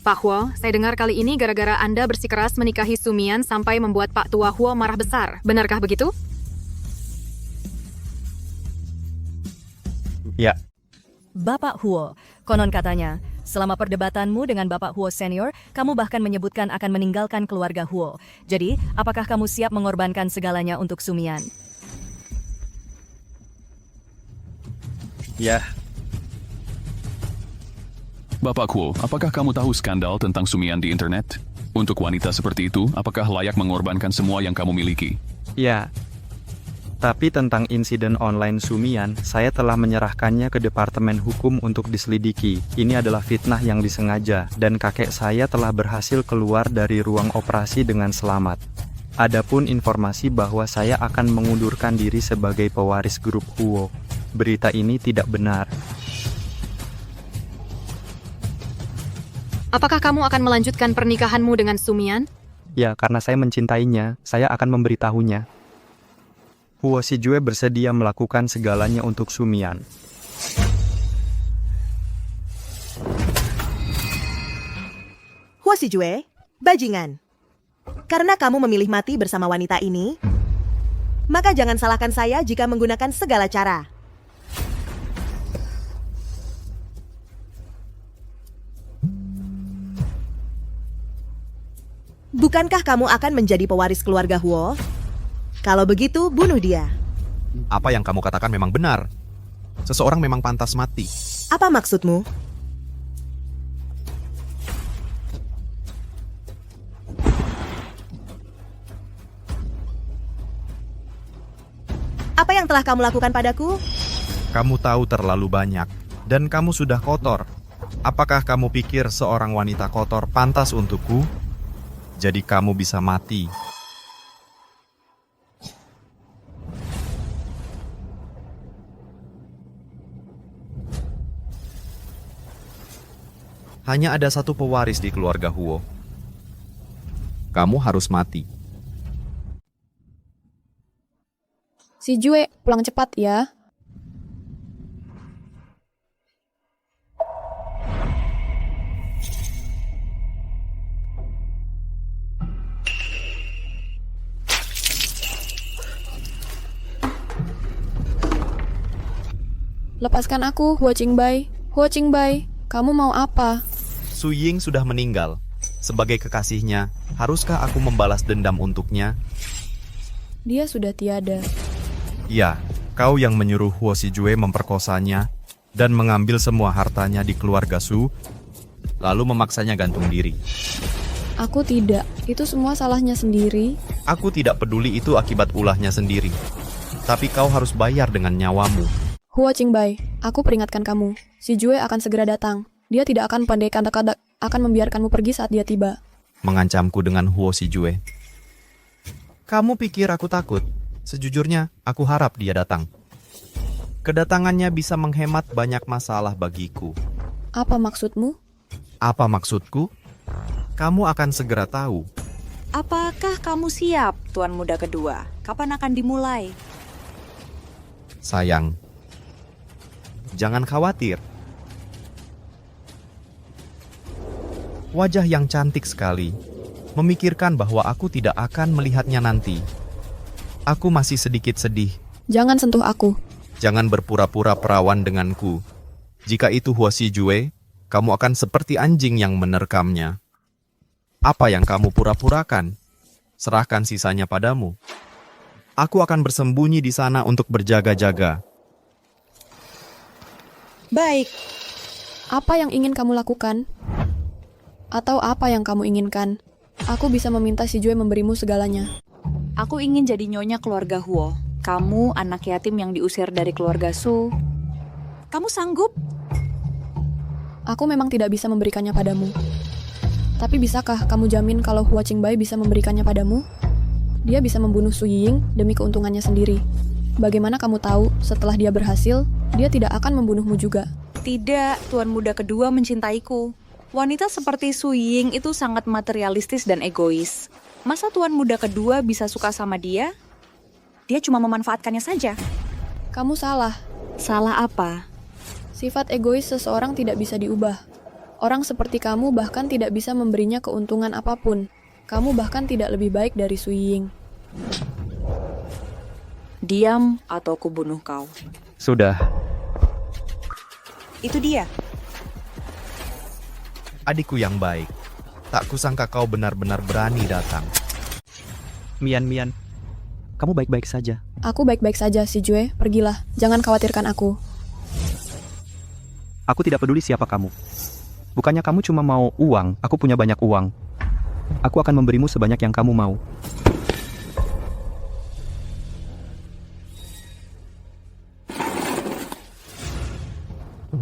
Pak Huo, saya dengar kali ini gara-gara Anda bersikeras menikahi Sumian sampai membuat Pak Tua Huo marah besar. Benarkah begitu? Ya. Bapak Huo, konon katanya, selama perdebatanmu dengan Bapak Huo senior, kamu bahkan menyebutkan akan meninggalkan keluarga Huo. Jadi, apakah kamu siap mengorbankan segalanya untuk Sumian? Ya. Bapak Huo, apakah kamu tahu skandal tentang Sumian di internet? Untuk wanita seperti itu, apakah layak mengorbankan semua yang kamu miliki? Ya. Tapi tentang insiden online Sumian, saya telah menyerahkannya ke Departemen Hukum untuk diselidiki. Ini adalah fitnah yang disengaja, dan kakek saya telah berhasil keluar dari ruang operasi dengan selamat. Adapun informasi bahwa saya akan mengundurkan diri sebagai pewaris grup Huo. Berita ini tidak benar. Apakah kamu akan melanjutkan pernikahanmu dengan Sumian? Ya, karena saya mencintainya, saya akan memberitahunya. Huo Si Jue bersedia melakukan segalanya untuk Sumian. Huo Si Jue, bajingan. Karena kamu memilih mati bersama wanita ini, maka jangan salahkan saya jika menggunakan segala cara. Bukankah kamu akan menjadi pewaris keluarga Huo? Kalau begitu, bunuh dia. Apa yang kamu katakan memang benar. Seseorang memang pantas mati. Apa maksudmu? Apa yang telah kamu lakukan padaku? Kamu tahu terlalu banyak, dan kamu sudah kotor. Apakah kamu pikir seorang wanita kotor pantas untukku? Jadi kamu bisa mati. Hanya ada satu pewaris di keluarga Huo. Kamu harus mati. Si Jue, pulang cepat ya. Lepaskan aku, Huo Qingbai. Huo Qingbai, kamu mau apa? Su Ying sudah meninggal. Sebagai kekasihnya, haruskah aku membalas dendam untuknya? Dia sudah tiada. Ya, kau yang menyuruh Huo Sijue memperkosanya dan mengambil semua hartanya di keluarga Su, lalu memaksanya gantung diri. Aku tidak. Itu semua salahnya sendiri. Aku tidak peduli itu akibat ulahnya sendiri. Tapi kau harus bayar dengan nyawamu. Huo Qingbai, aku peringatkan kamu. Si Jue akan segera datang. Dia tidak akan pandai kata-kata, akan membiarkanmu pergi saat dia tiba. Mengancamku dengan Huo Sijue. Kamu pikir aku takut? Sejujurnya, aku harap dia datang. Kedatangannya bisa menghemat banyak masalah bagiku. Apa maksudmu? Apa maksudku? Kamu akan segera tahu. Apakah kamu siap, Tuan Muda Kedua? Kapan akan dimulai? Sayang, jangan khawatir. Wajah yang cantik sekali, memikirkan bahwa aku tidak akan melihatnya nanti. Aku masih sedikit sedih. Jangan sentuh aku. Jangan berpura-pura perawan denganku. Jika itu Huo Sijue, kamu akan seperti anjing yang menerkamnya. Apa yang kamu pura-purakan? Serahkan sisanya padamu. Aku akan bersembunyi di sana untuk berjaga-jaga. Baik. Apa yang ingin kamu lakukan? Atau apa yang kamu inginkan? Aku bisa meminta si Jue memberimu segalanya. Aku ingin jadi nyonya keluarga Huo. Kamu anak yatim yang diusir dari keluarga Su. Kamu sanggup? Aku memang tidak bisa memberikannya padamu. Tapi bisakah kamu jamin kalau Huo Qingbai bisa memberikannya padamu? Dia bisa membunuh Su Yiying demi keuntungannya sendiri. Bagaimana kamu tahu setelah dia berhasil, dia tidak akan membunuhmu juga? Tidak, Tuan Muda Kedua mencintaiku. Wanita seperti Su Ying itu sangat materialistis dan egois. Masa Tuan Muda Kedua bisa suka sama dia? Dia cuma memanfaatkannya saja. Kamu salah. Salah apa? Sifat egois seseorang tidak bisa diubah. Orang seperti kamu bahkan tidak bisa memberinya keuntungan apapun. Kamu bahkan tidak lebih baik dari Su Ying. Diam atau kubunuh kau. Sudah. Itu dia. Adikku yang baik, tak kusangka kau benar-benar berani datang. Mian, kamu baik-baik saja. Aku baik-baik saja, si Jue. Pergilah, jangan khawatirkan aku. Aku tidak peduli siapa kamu. Bukannya kamu cuma mau uang, aku punya banyak uang. Aku akan memberimu sebanyak yang kamu mau.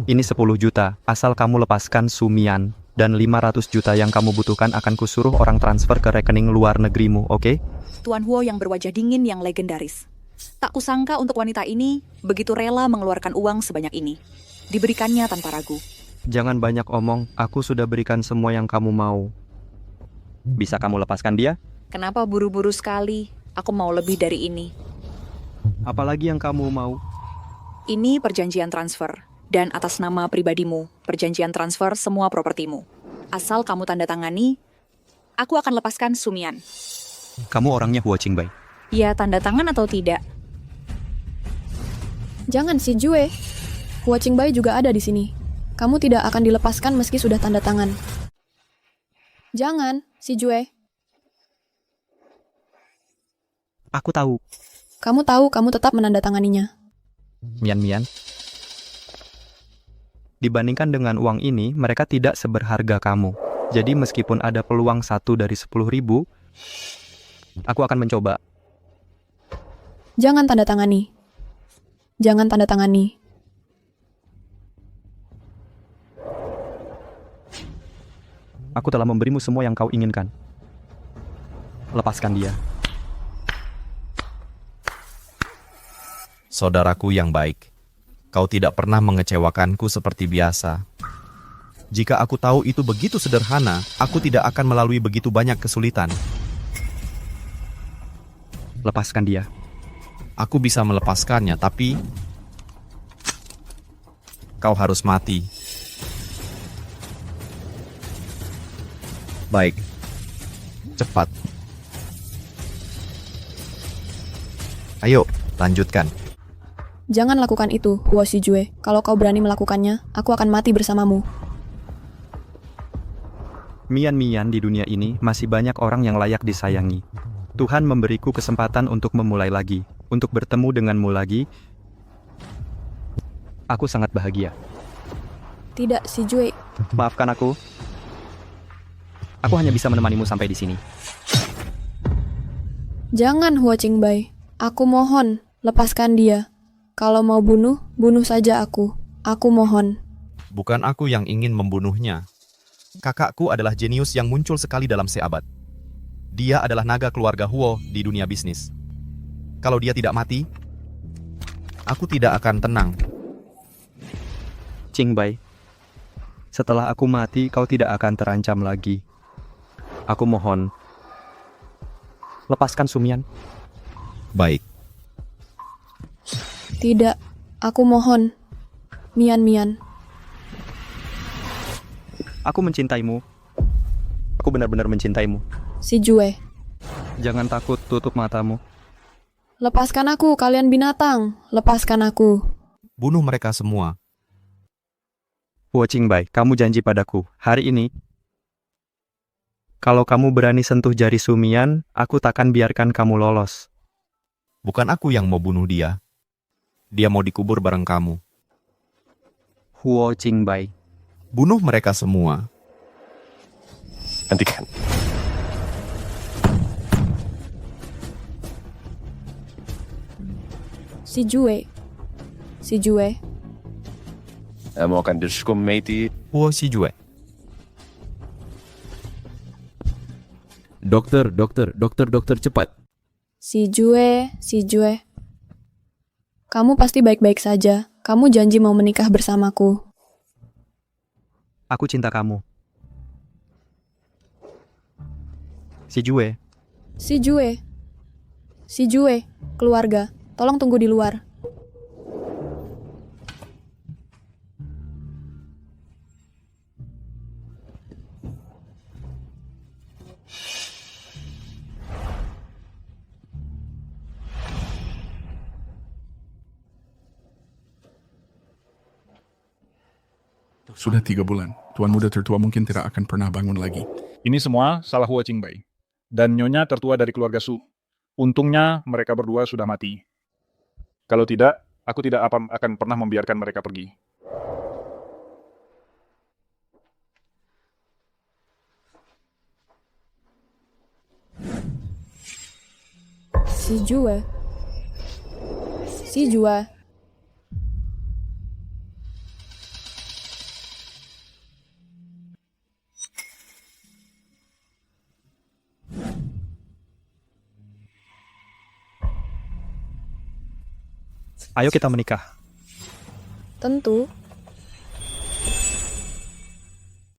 Ini 10 juta, asal kamu lepaskan Sumian. Dan 500 juta yang kamu butuhkan akan kusuruh orang transfer ke rekening luar negerimu, oke? Tuan Huo yang berwajah dingin yang legendaris. Tak kusangka untuk wanita ini begitu rela mengeluarkan uang sebanyak ini. Diberikannya tanpa ragu. Jangan banyak omong, aku sudah berikan semua yang kamu mau. Bisa kamu lepaskan dia? Kenapa buru-buru sekali? Aku mau lebih dari ini. Apalagi yang kamu mau? Ini perjanjian transfer. Dan atas nama pribadimu, perjanjian transfer semua propertimu. Asal kamu tanda tangani, aku akan lepaskan Sumian. Kamu orangnya Huo Qingbai. Ya, tanda tangan atau tidak? Jangan si Jue. Huo Qingbai juga ada di sini. Kamu tidak akan dilepaskan meski sudah tanda tangan. Jangan, si Jue. Aku tahu. Kamu tahu kamu tetap menandatanganinya. Mian. Dibandingkan dengan uang ini, mereka tidak seberharga kamu. Jadi meskipun ada peluang 1 dari 10.000, aku akan mencoba. Jangan tanda tangani. Jangan tanda tangani. Aku telah memberimu semua yang kau inginkan. Lepaskan dia. Saudaraku yang baik, kau tidak pernah mengecewakanku seperti biasa. Jika aku tahu itu begitu sederhana, aku tidak akan melalui begitu banyak kesulitan. Lepaskan dia. Aku bisa melepaskannya, tapi kau harus mati. Baik, cepat. Ayo, lanjutkan. Jangan lakukan itu, Huo Shijue. Kalau kau berani melakukannya, aku akan mati bersamamu. Mian-mian di dunia ini masih banyak orang yang layak disayangi. Tuhan memberiku kesempatan untuk memulai lagi, untuk bertemu denganmu lagi. Aku sangat bahagia. Tidak, Shijue. Maafkan aku. Aku hanya bisa menemanimu sampai di sini. Jangan, Huo Qingbai. Aku mohon, lepaskan dia. Kalau mau bunuh, bunuh saja aku. Aku mohon. Bukan aku yang ingin membunuhnya. Kakakku adalah jenius yang muncul sekali dalam seabad. Dia adalah naga keluarga Huo di dunia bisnis. Kalau dia tidak mati, aku tidak akan tenang. Qingbai, setelah aku mati, kau tidak akan terancam lagi. Aku mohon, lepaskan Sumian. Baik. Tidak, aku mohon. Mian-mian. Aku mencintaimu. Aku benar-benar mencintaimu. Shijue. Jangan takut, tutup matamu. Lepaskan aku, kalian binatang. Lepaskan aku. Bunuh mereka semua. Huo Qingbai, kamu janji padaku, hari ini, kalau kamu berani sentuh jari Sumian, aku takkan biarkan kamu lolos. Bukan aku yang mau bunuh dia. Dia mau dikubur bareng kamu. Huo Qingbai. Bunuh mereka semua. Hentikan. Shijue. Shijue. Kamu akan dihukum mati. Huo Shijue. Dokter, cepat. Shijue. Kamu pasti baik-baik saja. Kamu janji mau menikah bersamaku. Aku cinta kamu. Shijue. Keluarga, tolong tunggu di luar. Sudah 3 bulan. Tuan muda tertua mungkin tidak akan pernah bangun lagi. Ini semua salah Huo Qingbai. Dan nyonya tertua dari keluarga Su. Untungnya mereka berdua sudah mati. Kalau tidak, aku tidak akan pernah membiarkan mereka pergi. Shijue. Ayo kita menikah. Tentu.